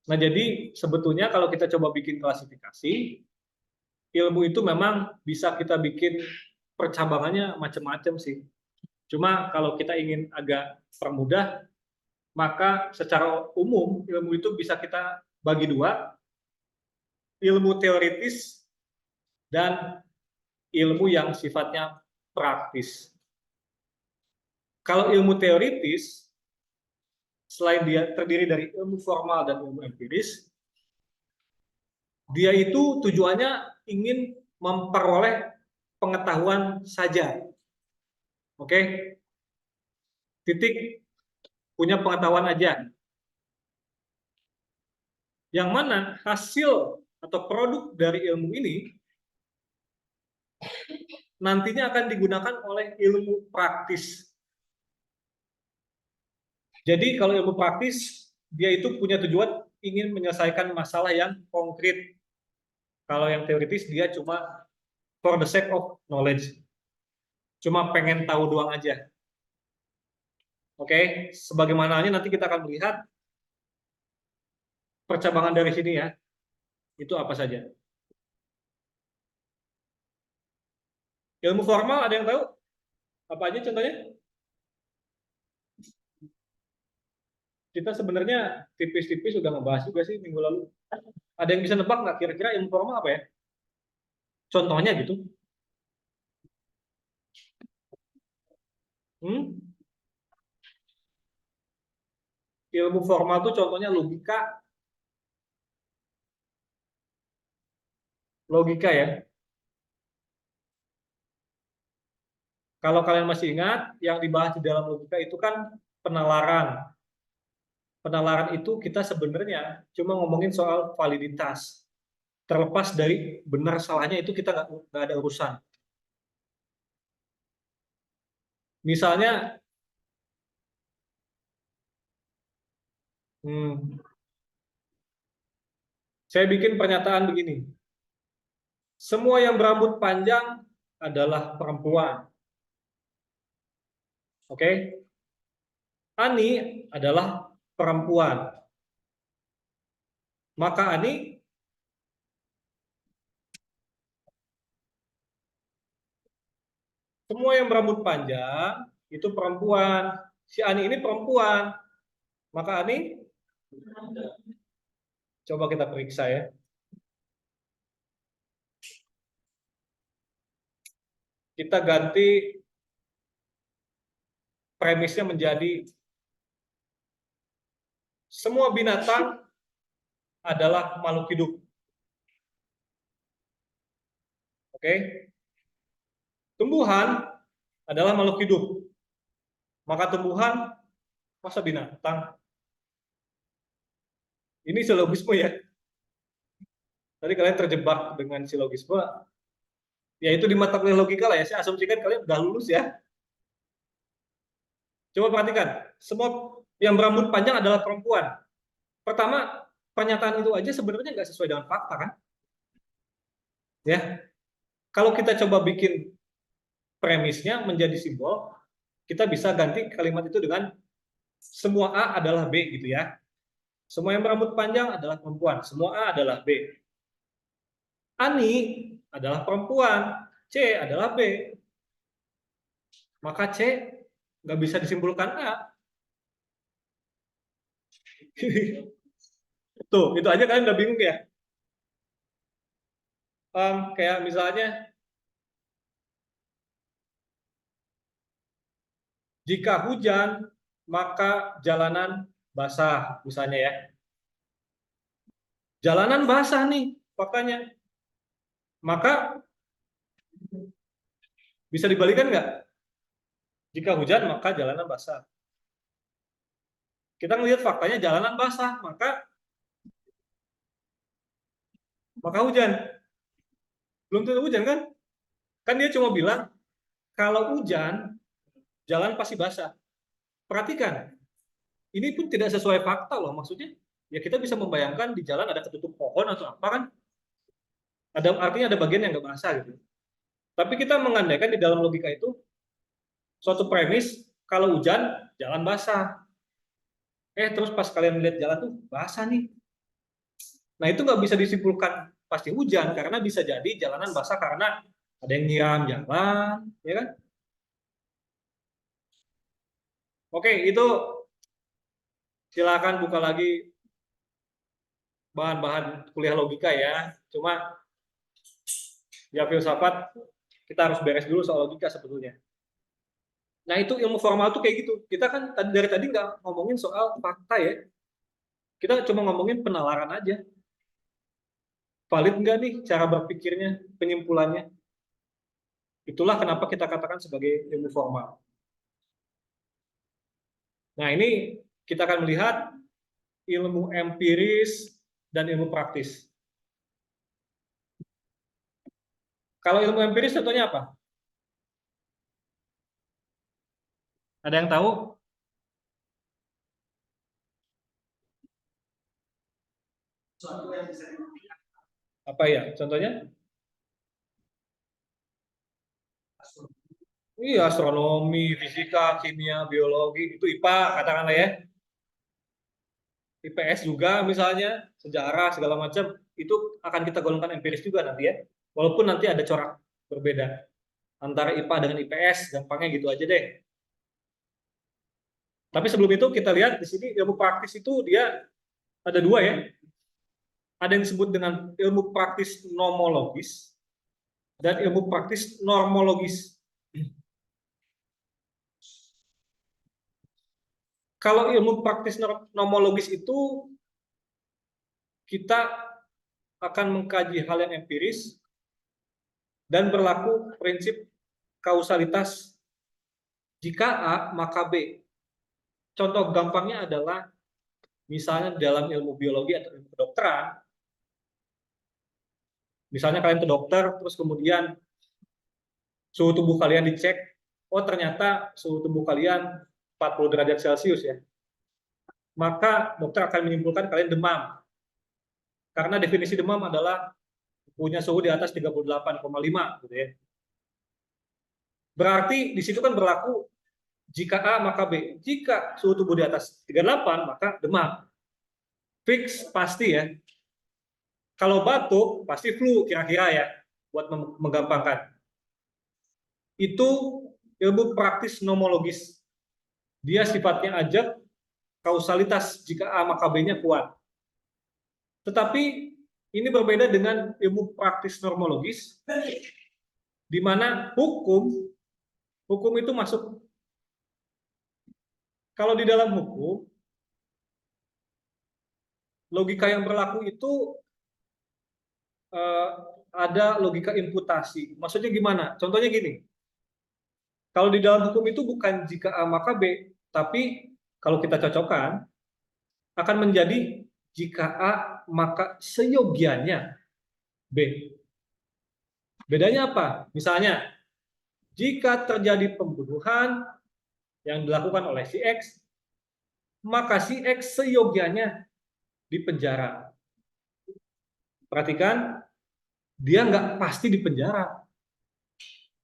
Nah, jadi sebetulnya kalau kita coba bikin klasifikasi, ilmu itu memang bisa kita bikin percabangannya macam-macam sih. Cuma kalau kita ingin agak permudah, maka secara umum ilmu itu bisa kita bagi dua, ilmu teoritis dan ilmu yang sifatnya praktis. Kalau ilmu teoritis, selain dia terdiri dari ilmu formal dan ilmu empiris, dia itu tujuannya ingin memperoleh pengetahuan saja. Oke? Titik, punya pengetahuan aja. Yang mana hasil atau produk dari ilmu ini nantinya akan digunakan oleh ilmu praktis. Jadi kalau ilmu praktis, dia itu punya tujuan ingin menyelesaikan masalah yang konkret. Kalau yang teoritis, dia cuma for the sake of knowledge. Cuma pengen tahu doang aja. Oke, sebagaimananya nanti kita akan melihat percabangan dari sini ya. Itu apa saja. Ilmu formal ada yang tahu? Apa aja contohnya? Kita sebenarnya tipis-tipis sudah ngebahas juga sih minggu lalu. Ada yang bisa nebak nggak kira-kira ilmu formal apa ya? Contohnya gitu. Ilmu formal tuh contohnya logika. Logika ya. Kalau kalian masih ingat, yang dibahas di dalam logika itu kan penalaran. Penalaran itu kita sebenarnya cuma ngomongin soal validitas. Terlepas dari benar salahnya itu kita nggak ada urusan. Misalnya, saya bikin pernyataan begini. Semua yang berambut panjang adalah perempuan. Oke? Ani adalah perempuan. Maka Ani semua yang berambut panjang itu perempuan. Si Ani ini perempuan. Maka Ani, coba kita periksa ya. Kita ganti premisnya menjadi semua binatang adalah makhluk hidup. Oke? Tumbuhan adalah makhluk hidup. Maka tumbuhan masa binatang? Ini silogisme ya. Tadi kalian terjebak dengan silogisme. Ya itu di mata kuliah logika lah ya. Saya asumsikan kalian udah lulus ya. Coba perhatikan. Semua yang berambut panjang adalah perempuan. Pertama, pernyataan itu aja sebenarnya nggak sesuai dengan fakta kan? Ya. Kalau kita coba bikin premisnya menjadi simbol, kita bisa ganti kalimat itu dengan semua A adalah B gitu ya. Semua yang berambut panjang adalah perempuan. Semua A adalah B. Ani adalah perempuan. C adalah B. Maka C nggak bisa disimpulkan A. Tuh, itu aja kalian udah bingung ya. Kayak misalnya, jika hujan, maka jalanan basah, misalnya ya. Jalanan basah nih, faktanya. Maka bisa dibalikan nggak? Jika hujan, maka jalanan basah. Kita melihat faktanya jalanan basah, maka hujan. Belum tentu hujan kan? Kan dia cuma bilang kalau hujan jalan pasti basah. Perhatikan, ini pun tidak sesuai fakta loh. Maksudnya ya kita bisa membayangkan di jalan ada ketutup pohon atau apa kan? Artinya ada bagian yang nggak basah gitu. Tapi kita mengandaikan di dalam logika itu suatu premis kalau hujan jalan basah. Terus pas kalian lihat jalan tuh basah nih. Nah itu nggak bisa disimpulkan pasti hujan karena bisa jadi jalanan basah karena ada yang nyiram jalan, ya kan? Oke, itu silakan buka lagi bahan-bahan kuliah logika ya. Cuma ya filsafat kita harus beres dulu soal logika sebetulnya. Nah itu ilmu formal tuh kayak gitu. Kita kan dari tadi nggak ngomongin soal fakta ya. Kita cuma ngomongin penalaran aja. Valid nggak nih cara berpikirnya, penyimpulannya. Itulah kenapa kita katakan sebagai ilmu formal. Nah ini kita akan melihat ilmu empiris dan ilmu praktis. Kalau ilmu empiris contohnya apa? Ada yang tahu? Apa ya? Contohnya? Iya, astronomi, fisika, kimia, biologi, itu IPA katakanlah ya. IPS juga misalnya, sejarah segala macam, itu akan kita golongkan empiris juga nanti ya. Walaupun nanti ada corak berbeda antara IPA dengan IPS, gampangnya gitu aja deh. Tapi sebelum itu kita lihat di sini ilmu praktis itu dia ada dua ya. Ada yang disebut dengan ilmu praktis nomologis dan ilmu praktis normologis. Kalau ilmu praktis nomologis itu kita akan mengkaji hal yang empiris dan berlaku prinsip kausalitas jika A maka B. Contoh gampangnya adalah misalnya dalam ilmu biologi atau ilmu kedokteran, misalnya kalian ke dokter terus kemudian suhu tubuh kalian dicek, oh ternyata suhu tubuh kalian 40 derajat Celcius ya. Maka dokter akan menyimpulkan kalian demam. Karena definisi demam adalah punya suhu di atas 38,5 gitu ya. Berarti di situ kan berlaku jika A maka B. Jika suhu tubuh di atas 38 maka demam. Fix pasti ya. Kalau batuk pasti flu kira-kira ya, buat menggampangkan. Itu ilmu praktis nomologis. Dia sifatnya ajak kausalitas jika A maka B-nya kuat. Tetapi ini berbeda dengan ilmu praktis normologis, di mana hukum itu masuk. Kalau di dalam hukum, logika yang berlaku itu ada logika imputasi. Maksudnya gimana? Contohnya gini, kalau di dalam hukum itu bukan jika A maka B, tapi kalau kita cocokkan, akan menjadi jika A maka seyogianya B. Bedanya apa? Misalnya, jika terjadi pembunuhan yang dilakukan oleh si X, maka si X seyogianya dipenjara. Perhatikan, dia nggak pasti dipenjara.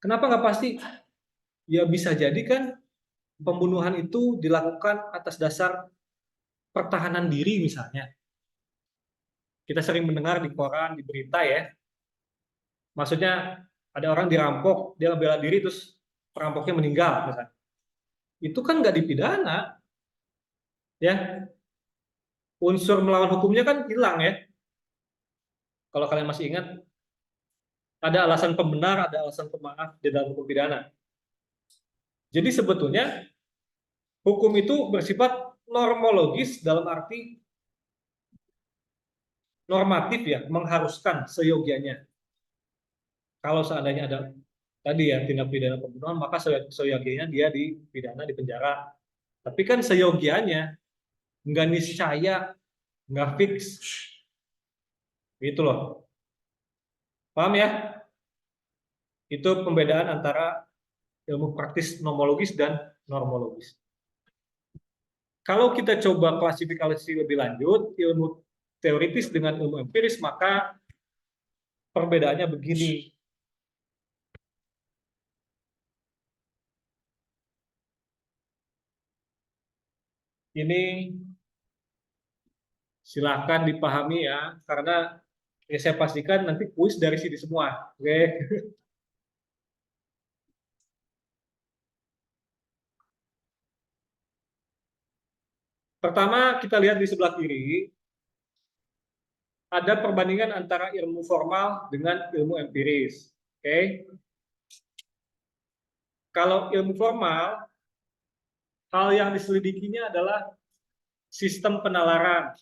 Kenapa nggak pasti? Ya bisa jadi kan pembunuhan itu dilakukan atas dasar pertahanan diri misalnya. Kita sering mendengar di koran, di berita ya. Maksudnya ada orang dirampok, dia bela diri terus perampoknya meninggal misalnya. Itu kan nggak dipidana. Ya, unsur melawan hukumnya kan hilang ya. Kalau kalian masih ingat, ada alasan pembenar, ada alasan pemaaf di dalam hukum pidana. Jadi sebetulnya hukum itu bersifat normologis dalam arti normatif ya, mengharuskan seyogianya. Kalau seandainya ada tadi ya tindak pidana pembunuhan, maka seyogianya dia dipidana di penjara. Tapi kan seyogianya nggak niscaya, nggak fix, gitu loh. Paham ya? Itu pembedaan antara ilmu praktis nomologis dan normologis. Kalau kita coba klasifikasi lebih lanjut, ilmu teoritis dengan ilmu empiris, maka perbedaannya begini. Ini silahkan dipahami ya, karena ya saya pastikan nanti kuis dari sini semua. Oke. Pertama, kita lihat di sebelah kiri, ada perbandingan antara ilmu formal dengan ilmu empiris. Oke. Kalau ilmu formal, hal yang diselidikinya adalah sistem penalaran.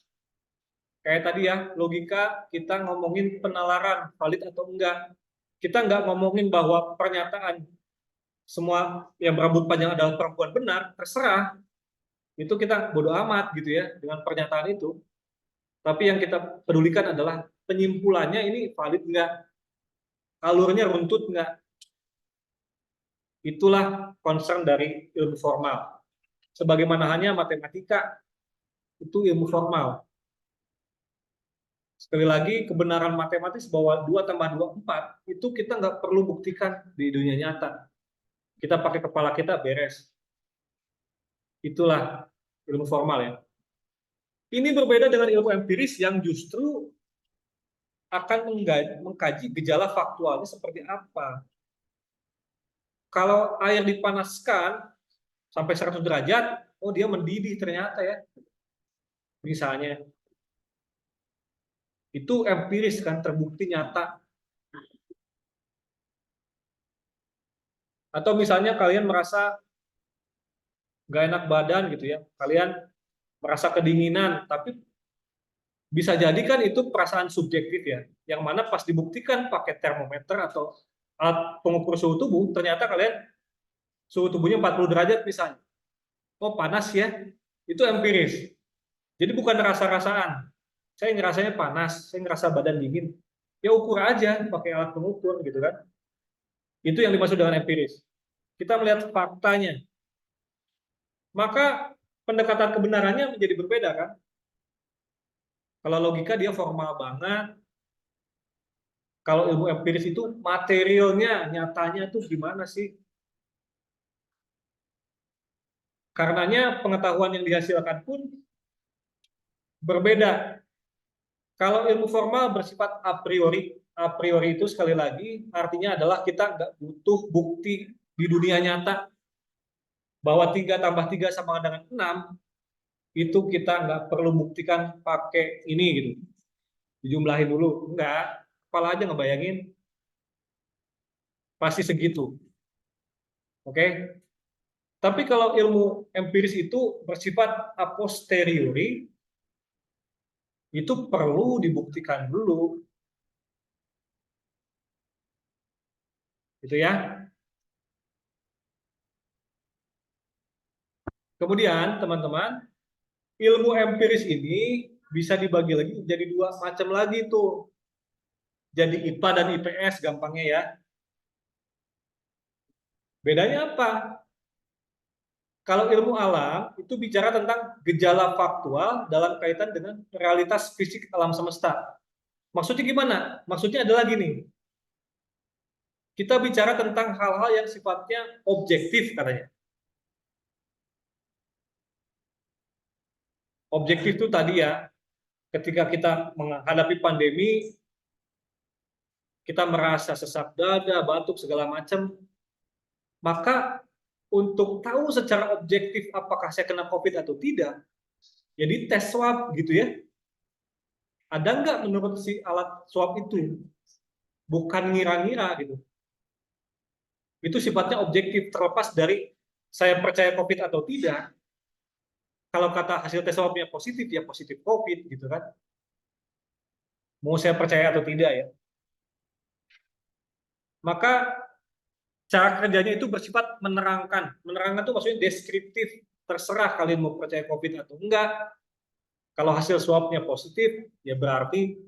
Kayak tadi ya, logika kita ngomongin penalaran, valid atau enggak. Kita nggak ngomongin bahwa pernyataan semua yang berambut panjang adalah perempuan benar, terserah. Itu kita bodoh amat gitu ya dengan pernyataan itu. Tapi yang kita pedulikan adalah penyimpulannya ini valid enggak, alurnya runtut enggak. Itulah concern dari ilmu formal. Sebagaimana hanya matematika, itu ilmu formal. Sekali lagi, kebenaran matematis bahwa 2 tambah 2 4, itu kita nggak perlu buktikan di dunia nyata. Kita pakai kepala kita beres. Itulah ilmu formal ya. Ini berbeda dengan ilmu empiris yang justru akan mengkaji gejala faktualnya seperti apa. Kalau air dipanaskan sampai 100 derajat, oh dia mendidih ternyata ya. Misalnya. Itu empiris kan, terbukti nyata. Atau misalnya kalian merasa nggak enak badan gitu ya, kalian merasa kedinginan, tapi bisa jadi kan itu perasaan subjektif ya, yang mana pas dibuktikan pakai termometer atau alat pengukur suhu tubuh, ternyata kalian suhu tubuhnya 40 derajat misalnya. Oh panas ya, itu empiris. Jadi bukan rasa-rasaan. Saya ngerasanya panas, saya ngerasa badan dingin. Ya ukur aja pakai alat pengukur gitu kan. Itu yang dimaksud dengan empiris. Kita melihat faktanya. Maka pendekatan kebenarannya menjadi berbeda kan. Kalau logika dia formal banget. Kalau ilmu empiris itu materialnya, nyatanya tuh gimana sih? Karenanya pengetahuan yang dihasilkan pun berbeda. Kalau ilmu formal bersifat a priori itu sekali lagi artinya adalah kita nggak butuh bukti di dunia nyata bahwa 3 tambah 3 sama dengan 6, itu kita nggak perlu buktikan pakai ini gitu. Dijumlahin dulu, enggak. Kepala aja ngebayangin pasti segitu. Oke? Tapi kalau ilmu empiris itu bersifat a posteriori, itu perlu dibuktikan dulu. Gitu ya. Kemudian, teman-teman, ilmu empiris ini bisa dibagi lagi jadi 2 macam lagi tuh. Jadi IPA dan IPS gampangnya ya. Bedanya apa? Kalau ilmu alam itu bicara tentang gejala faktual dalam kaitan dengan realitas fisik alam semesta. Maksudnya gimana? Maksudnya adalah gini. Kita bicara tentang hal-hal yang sifatnya objektif katanya. Objektif itu tadi ya, ketika kita menghadapi pandemi, kita merasa sesak dada, batuk, segala macam, maka untuk tahu secara objektif apakah saya kena COVID atau tidak, jadi tes swab gitu ya. Ada nggak menurut si alat swab itu? Bukan ngira-ngira gitu. Itu sifatnya objektif, terlepas dari saya percaya COVID atau tidak. Kalau kata hasil tes swabnya positif, ya positif COVID gitu kan. Mau saya percaya atau tidak ya. Maka cara kerjanya itu bersifat menerangkan. Menerangkan itu maksudnya deskriptif. Terserah kalian mau percaya COVID atau enggak. Kalau hasil swabnya positif, ya berarti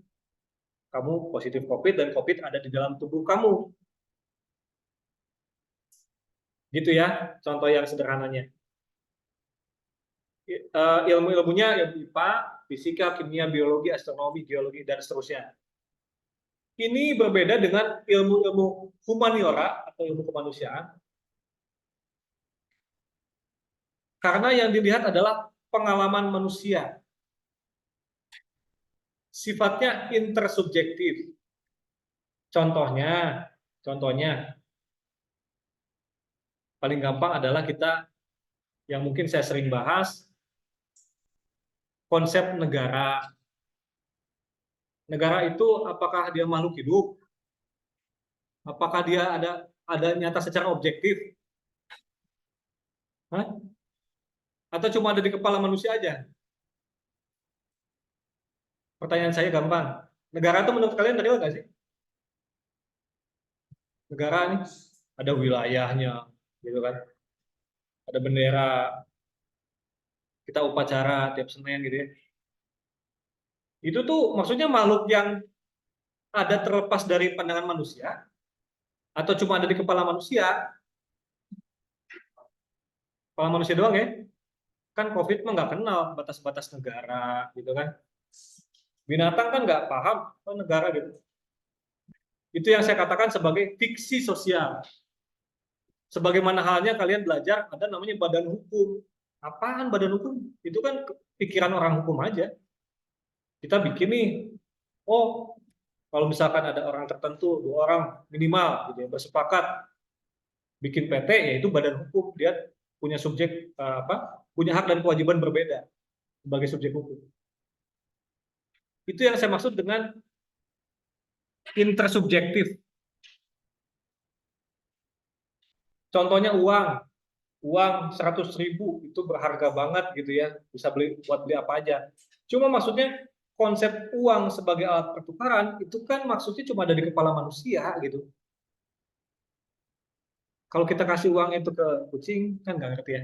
kamu positif COVID dan COVID ada di dalam tubuh kamu. Gitu ya, contoh yang sederhananya. Ilmu-ilmunya ilmu IPA, fisika, kimia, biologi, astronomi, geologi, dan seterusnya. Ini berbeda dengan ilmu-ilmu humaniora atau ilmu kemanusiaan, karena yang dilihat adalah pengalaman manusia. Sifatnya intersubjektif. Contohnya paling gampang adalah kita yang mungkin saya sering bahas, konsep negara. Negara itu apakah dia makhluk hidup? Apakah dia ada nyata secara objektif? Hah? Atau cuma ada di kepala manusia aja? Pertanyaan saya gampang. Negara itu menurut kalian real nggak sih? Negara ini ada wilayahnya, gitu kan? Ada bendera, kita upacara tiap Senin gitu ya. Itu tuh maksudnya makhluk yang ada terlepas dari pandangan manusia atau cuma ada di kepala manusia? Kepala manusia doang ya? Kan COVID mah nggak kenal batas-batas negara, gitu kan? Binatang kan nggak paham negara gitu. Itu yang saya katakan sebagai fiksi sosial. Sebagaimana halnya kalian belajar ada namanya badan hukum. Apaan badan hukum? Itu kan pikiran orang hukum aja. Kita bikin nih, oh kalau misalkan ada orang tertentu, 2 orang minimal gitu ya, bersepakat bikin PT, yaitu badan hukum, dia punya subjek punya hak dan kewajiban berbeda sebagai subjek hukum. Itu yang saya maksud dengan intersubjektif. Contohnya uang 100.000 itu berharga banget gitu ya, bisa buat beli apa aja. Cuma maksudnya konsep uang sebagai alat pertukaran itu kan maksudnya cuma ada di kepala manusia gitu. Kalau kita kasih uang itu ke kucing kan nggak ngerti ya,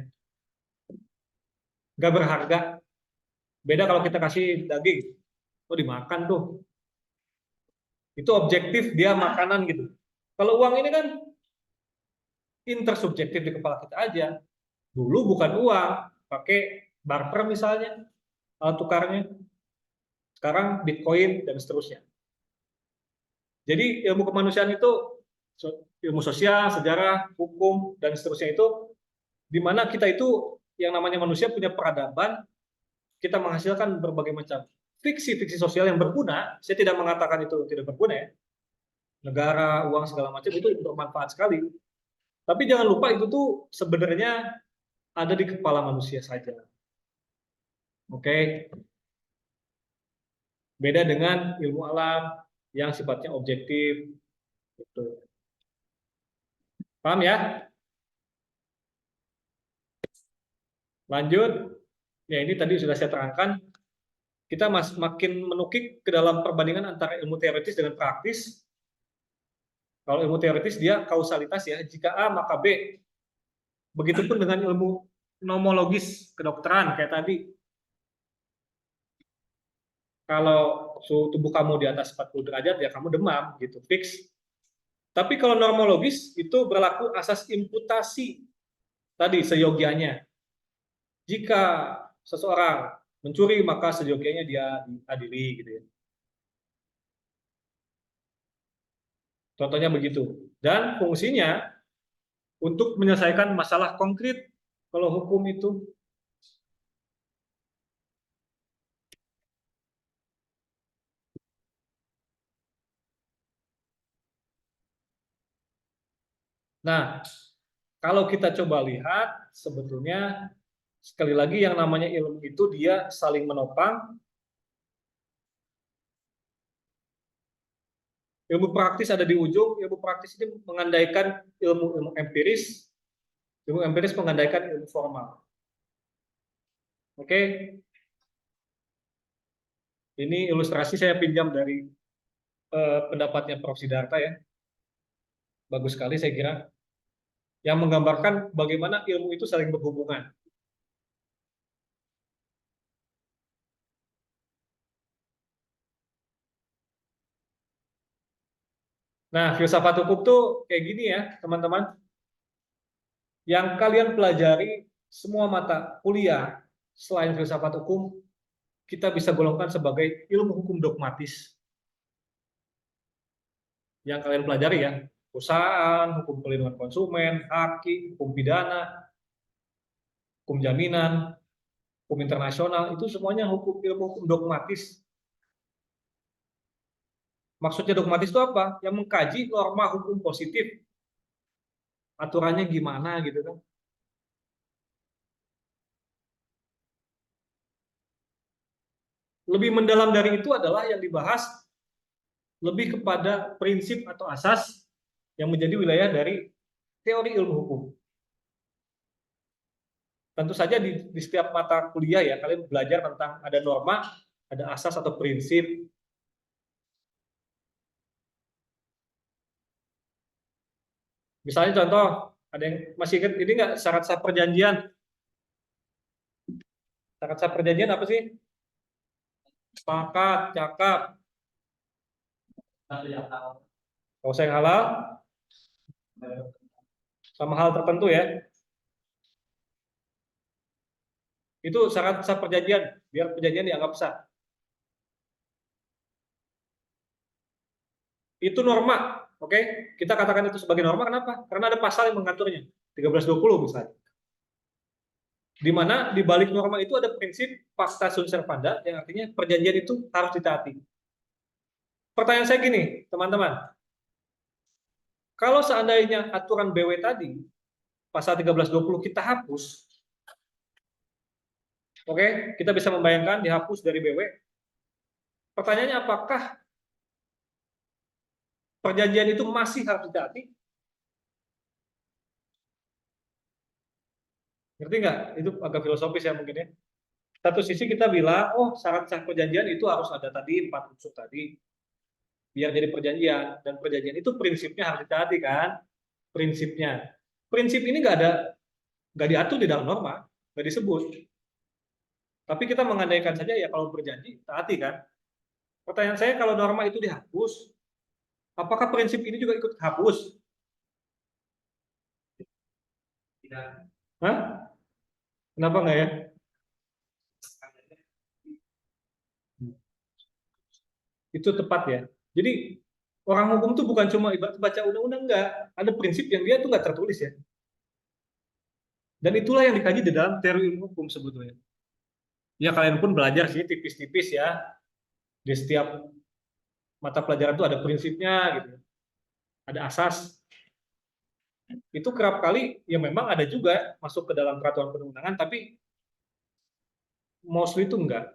nggak berharga. Beda kalau kita kasih daging, oh dimakan tuh, itu objektif dia makanan gitu. Kalau uang ini kan intersubjektif di kepala kita aja. Dulu bukan uang, pakai barter misalnya, alat tukarnya. Sekarang Bitcoin dan seterusnya. Jadi ilmu kemanusiaan itu ilmu sosial, sejarah, hukum, dan seterusnya itu di mana kita itu yang namanya manusia punya peradaban, kita menghasilkan berbagai macam fiksi-fiksi sosial yang berguna. Saya tidak mengatakan itu tidak berguna ya. Negara, uang segala macam itu bermanfaat sekali. Tapi jangan lupa itu tuh sebenarnya ada di kepala manusia saja. Oke. Beda dengan ilmu alam yang sifatnya objektif. Gitu. Paham ya? Lanjut. Ya ini tadi sudah saya terangkan. Kita makin menukik ke dalam perbandingan antara ilmu teoritis dengan praktis. Kalau ilmu teoritis dia kausalitas ya, jika A maka B. Begitupun dengan ilmu nomologis kedokteran kayak tadi. Kalau suhu tubuh kamu di atas 40 derajat ya kamu demam gitu, fix. Tapi kalau normologis itu berlaku asas imputasi tadi seyogianya. Jika seseorang mencuri maka seyogianya dia diadili gitu ya. Contohnya begitu. Dan fungsinya untuk menyelesaikan masalah konkret kalau hukum itu. Nah, kalau kita coba lihat sebetulnya sekali lagi yang namanya ilmu itu dia saling menopang. Ilmu praktis ada di ujung, ilmu praktis ini mengandaikan ilmu empiris, ilmu empiris mengandaikan ilmu formal. Oke, ini ilustrasi saya pinjam dari pendapatnya Prof. Sidarta ya, bagus sekali saya kira. yang menggambarkan bagaimana ilmu itu saling berhubungan. Nah, filsafat hukum tuh kayak gini ya, teman-teman. Yang kalian pelajari semua mata kuliah selain filsafat hukum, kita bisa golongkan sebagai ilmu hukum dogmatis. Yang kalian pelajari ya, perusahaan, hukum pelindungan konsumen, haki, hukum pidana, hukum jaminan, hukum internasional, itu semuanya ilmu hukum dogmatis. Maksudnya dogmatis itu apa? Yang mengkaji norma hukum positif, aturannya gimana gitu kan. Lebih mendalam dari itu adalah yang dibahas lebih kepada prinsip atau asas yang menjadi wilayah dari teori ilmu hukum. Tentu saja di setiap mata kuliah ya, kalian belajar tentang ada norma, ada asas atau prinsip. Misalnya contoh, ada yang masih ingat ini nggak syarat sah perjanjian? Syarat sah perjanjian apa sih? Sepakat, cakap, kalau saya halal, sama hal tertentu ya. Itu syarat sah perjanjian, biar perjanjian dianggap sah. Itu norma, oke? Kita katakan itu sebagai norma, kenapa? Karena ada pasal yang mengaturnya, 1320 misalnya. Di mana di balik norma itu ada prinsip pacta sunt servanda, yang artinya perjanjian itu harus ditaati. Pertanyaan saya gini, teman-teman. Kalau seandainya aturan BW tadi, pasal 1320 kita hapus, oke, kita bisa membayangkan dihapus dari BW. Pertanyaannya apakah perjanjian itu masih harus ditaati? Ngerti nggak? Itu agak filosofis ya mungkin ya. Satu sisi kita bilang, oh syarat sah perjanjian itu harus ada tadi 4 unsur tadi, biar jadi perjanjian. Dan perjanjian itu prinsipnya harus ditaati kan? Prinsipnya. Prinsip ini nggak diatur di dalam norma, nggak disebut. Tapi kita mengandaikan saja ya kalau berjanji taati kan. Pertanyaan saya kalau norma itu dihapus, apakah prinsip ini juga ikut hapus? Tidak. Hah? Kenapa nggak ya? Itu tepat ya. Jadi orang hukum tuh bukan cuma baca undang-undang, enggak. Ada prinsip yang dia tuh nggak tertulis ya. Dan itulah yang dikaji di dalam teori ilmu hukum sebetulnya. Ya kalian pun belajar sih tipis-tipis ya. Di setiap mata pelajaran itu ada prinsipnya gitu. Ada asas. Itu kerap kali ya memang ada juga masuk ke dalam peraturan perundangan, tapi mostly itu enggak.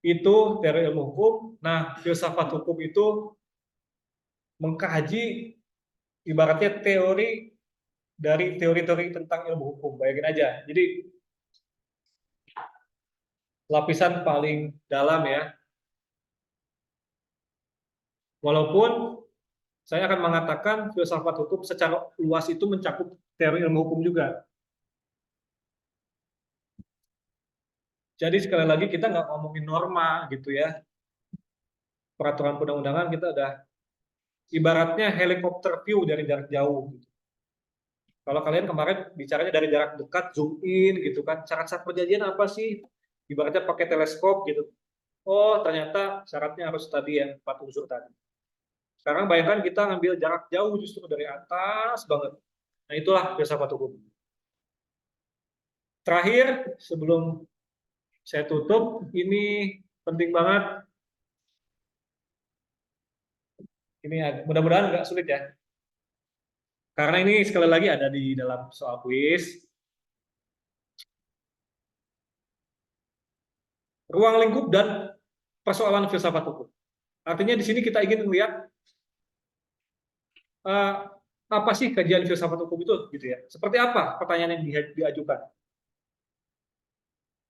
Itu teori ilmu hukum. Nah, filsafat hukum itu mengkaji ibaratnya teori dari teori-teori tentang ilmu hukum. Bayangin aja. Jadi lapisan paling dalam ya. Walaupun saya akan mengatakan filsafat hukum secara luas itu mencakup teori ilmu hukum juga. Jadi sekali lagi kita nggak ngomongin norma gitu ya. Peraturan perundang-undangan kita udah ibaratnya helikopter view dari jarak jauh. Kalau kalian kemarin bicaranya dari jarak dekat, zoom in gitu kan, syarat sah perjanjian apa sih? Ibaratnya pakai teleskop gitu. Oh, ternyata syaratnya harus tadi yang 4 unsur tadi. Sekarang bayangkan kita ngambil jarak jauh justru dari atas banget. Nah, itulah filsafat hukum. Terakhir, sebelum saya tutup, ini penting banget. Ini mudah-mudahan nggak sulit ya. Karena ini sekali lagi ada di dalam soal kuis. Ruang lingkup dan persoalan filsafat hukum. Artinya di sini kita ingin melihat apa sih kajian filsafat hukum itu, gitu ya. Seperti apa pertanyaan yang diajukan?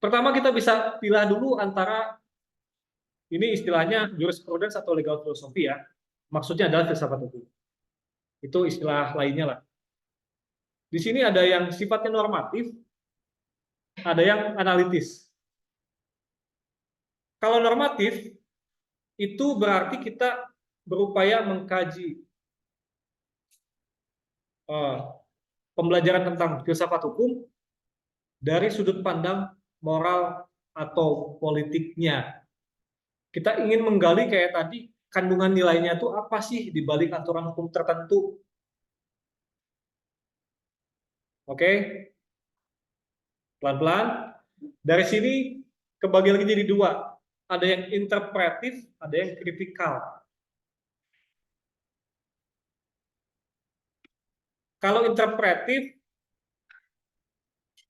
Pertama kita bisa pilih dulu antara ini istilahnya jurisprudence atau legal filosofi ya. Maksudnya adalah filsafat hukum. Itu istilah lainnya lah. Di sini ada yang sifatnya normatif, ada yang analitis. Kalau normatif, itu berarti kita berupaya mengkaji eh, pembelajaran tentang filsafat hukum dari sudut pandang moral atau politiknya. Kita ingin menggali kayak tadi, kandungan nilainya itu apa sih di balik aturan hukum tertentu. Oke, pelan-pelan. Dari sini kebagi lagi jadi dua. Ada yang interpretif, ada yang kritikal. Kalau interpretif,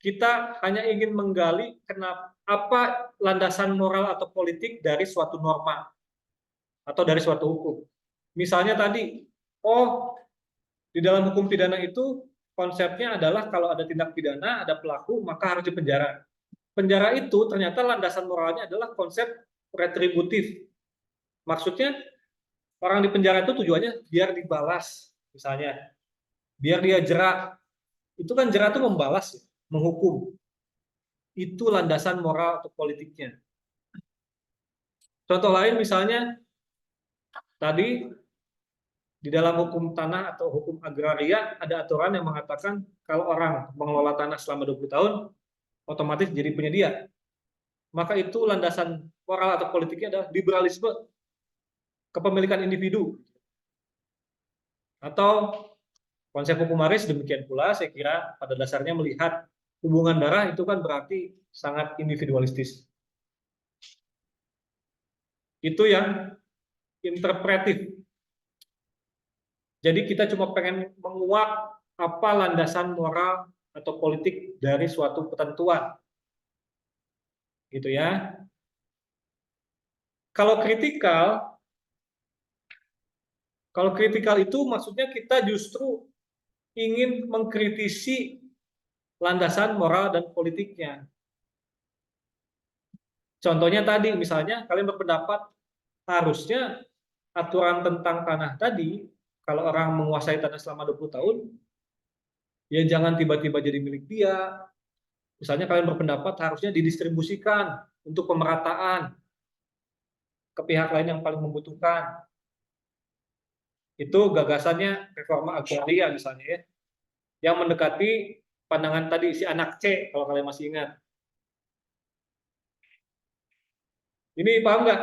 kita hanya ingin menggali kenapa apa landasan moral atau politik dari suatu norma atau dari suatu hukum. Misalnya tadi, oh di dalam hukum pidana itu konsepnya adalah kalau ada tindak pidana, ada pelaku, maka harus dipenjara. Penjara itu ternyata landasan moralnya adalah konsep retributif. Maksudnya orang di penjara itu tujuannya biar dibalas, misalnya, biar dia jerak. Itu kan jerak itu membalas, menghukum. Itu landasan moral atau politiknya. Contoh lain misalnya tadi di dalam hukum tanah atau hukum agraria ada aturan yang mengatakan kalau orang mengelola tanah selama 20 tahun otomatis jadi penyedia. Maka itu landasan moral atau politiknya adalah liberalisme kepemilikan individu. Atau konsep hukum waris demikian pula saya kira pada dasarnya melihat hubungan darah itu kan berarti sangat individualistis. Itu yang interpretif. Jadi kita cuma pengen menguak apa landasan moral atau politik dari suatu ketentuan. Gitu ya. Kalau kritikal itu maksudnya kita justru ingin mengkritisi landasan moral dan politiknya. Contohnya tadi misalnya kalian berpendapat harusnya aturan tentang tanah tadi kalau orang menguasai tanah selama 20 tahun ya jangan tiba-tiba jadi milik dia. Misalnya kalian berpendapat harusnya didistribusikan untuk pemerataan ke pihak lain yang paling membutuhkan. Itu gagasannya reforma agraria misalnya ya, yang mendekati pandangan tadi si anak C kalau kalian masih ingat. Ini paham nggak?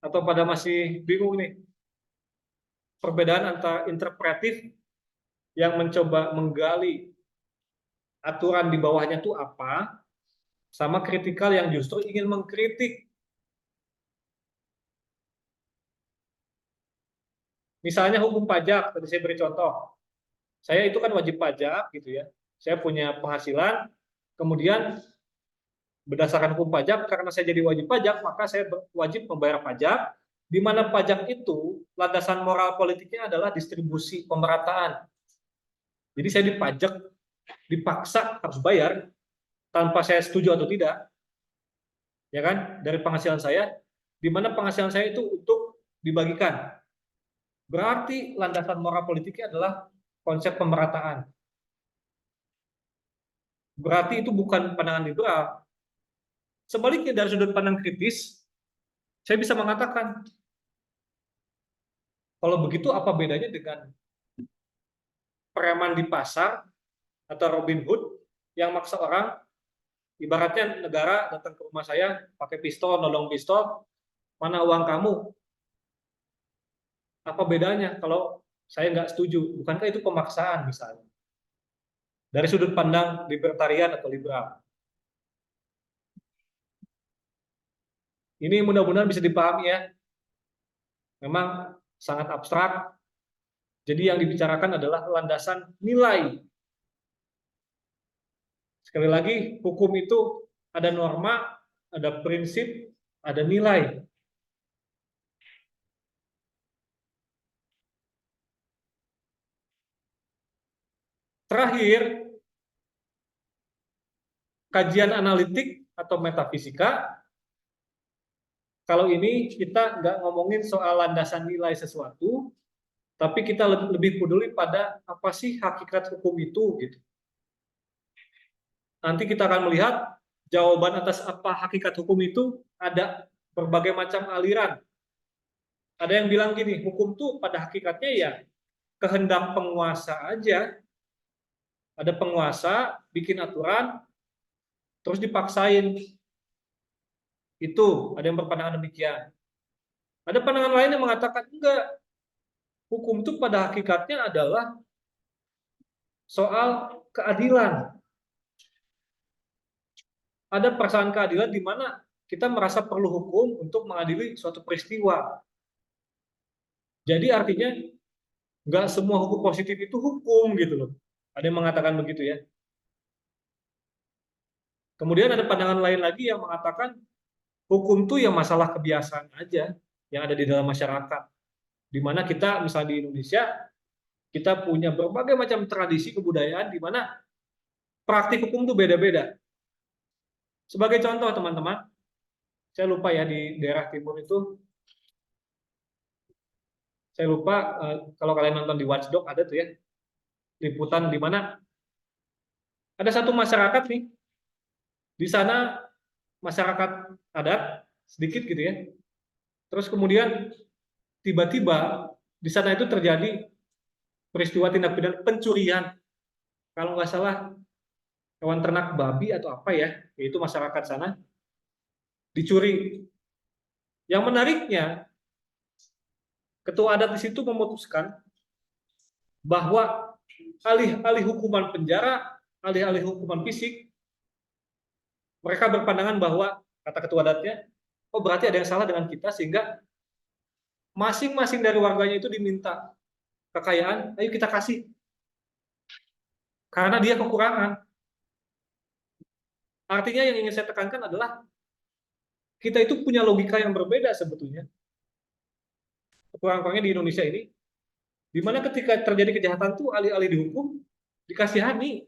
Atau pada masih bingung nih? Perbedaan antara interpretif yang mencoba menggali aturan di bawahnya itu apa, sama kritikal yang justru ingin mengkritik. Misalnya hukum pajak, tadi saya beri contoh. Saya itu kan wajib pajak gitu ya. Saya punya penghasilan, kemudian berdasarkan hukum pajak, karena saya jadi wajib pajak, maka saya wajib membayar pajak, di mana pajak itu landasan moral politiknya adalah distribusi pemerataan. Jadi saya dipajak, dipaksa harus bayar tanpa saya setuju atau tidak, ya kan? Dari penghasilan saya, di mana penghasilan saya itu untuk dibagikan. Berarti landasan moral politiknya adalah konsep pemerataan. Berarti itu bukan pandangan liberal. Sebaliknya dari sudut pandang kritis, saya bisa mengatakan, kalau begitu apa bedanya dengan preman di pasar atau Robin Hood yang maksa orang, ibaratnya negara datang ke rumah saya pakai pistol, nolong pistol, mana uang kamu? Apa bedanya kalau saya nggak setuju? Bukankah itu pemaksaan misalnya? Dari sudut pandang libertarian atau liberal. Ini mudah-mudahan bisa dipahami ya. Memang sangat abstrak. Jadi yang dibicarakan adalah landasan nilai. Sekali lagi, hukum itu ada norma, ada prinsip, ada nilai. Terakhir, kajian analitik atau metafisika kalau ini kita nggak ngomongin soal landasan nilai sesuatu, tapi kita lebih peduli pada apa sih hakikat hukum itu gitu. Nanti kita akan melihat jawaban atas apa hakikat hukum itu ada berbagai macam aliran. Ada yang bilang gini, hukum tuh pada hakikatnya ya kehendak penguasa aja. Ada penguasa bikin aturan, terus dipaksain. Itu ada yang berpandangan demikian. Ada pandangan lain yang mengatakan enggak, hukum itu pada hakikatnya adalah soal keadilan. Ada perasaan keadilan di mana kita merasa perlu hukum untuk mengadili suatu peristiwa. Jadi artinya nggak semua hukum positif itu hukum gitu loh. Ada yang mengatakan begitu ya. Kemudian ada pandangan lain lagi yang mengatakan hukum itu ya masalah kebiasaan aja yang ada di dalam masyarakat. Di mana kita misalnya di Indonesia kita punya berbagai macam tradisi kebudayaan di mana praktik hukum itu beda-beda. Sebagai contoh teman-teman, saya lupa ya di daerah timur itu, saya lupa kalau kalian nonton di Watchdog ada tuh ya liputan di mana ada satu masyarakat nih di sana masyarakat adat sedikit gitu ya. Terus kemudian tiba-tiba di sana itu terjadi peristiwa tindak pidana pencurian. Kalau nggak salah hewan ternak babi atau apa ya, yaitu masyarakat sana dicuri. Yang menariknya, ketua adat di situ memutuskan bahwa alih-alih hukuman penjara, alih-alih hukuman fisik, mereka berpandangan bahwa, kata ketua adatnya, oh berarti ada yang salah dengan kita sehingga masing-masing dari warganya itu diminta kekayaan, ayo kita kasih. Karena dia kekurangan. Artinya yang ingin saya tekankan adalah kita itu punya logika yang berbeda sebetulnya. Kekurangan-kurangnya di Indonesia ini, di mana ketika terjadi kejahatan tuh alih-alih dihukum, dikasihani.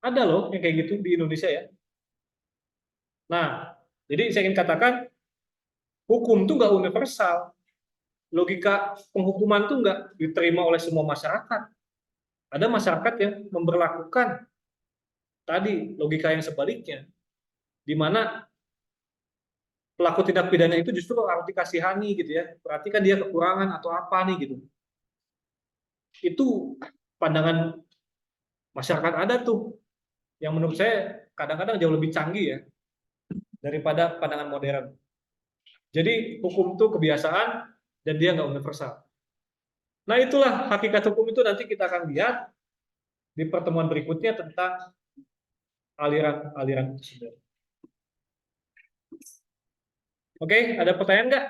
Ada loh yang kayak gitu di Indonesia ya. Nah, jadi saya ingin katakan, hukum tuh nggak universal. Logika penghukuman tuh nggak diterima oleh semua masyarakat. Ada masyarakat yang memberlakukan tadi logika yang sebaliknya, di mana pelaku tindak pidana itu justru harus dikasihani gitu ya. Berarti kan dia kekurangan atau apa nih gitu. Itu pandangan masyarakat adat tuh yang menurut saya kadang-kadang jauh lebih canggih ya daripada pandangan modern. Jadi hukum itu kebiasaan dan dia nggak universal. Nah itulah hakikat hukum itu nanti kita akan lihat di pertemuan berikutnya tentang aliran-aliran tersebut. Oke, ada pertanyaan nggak?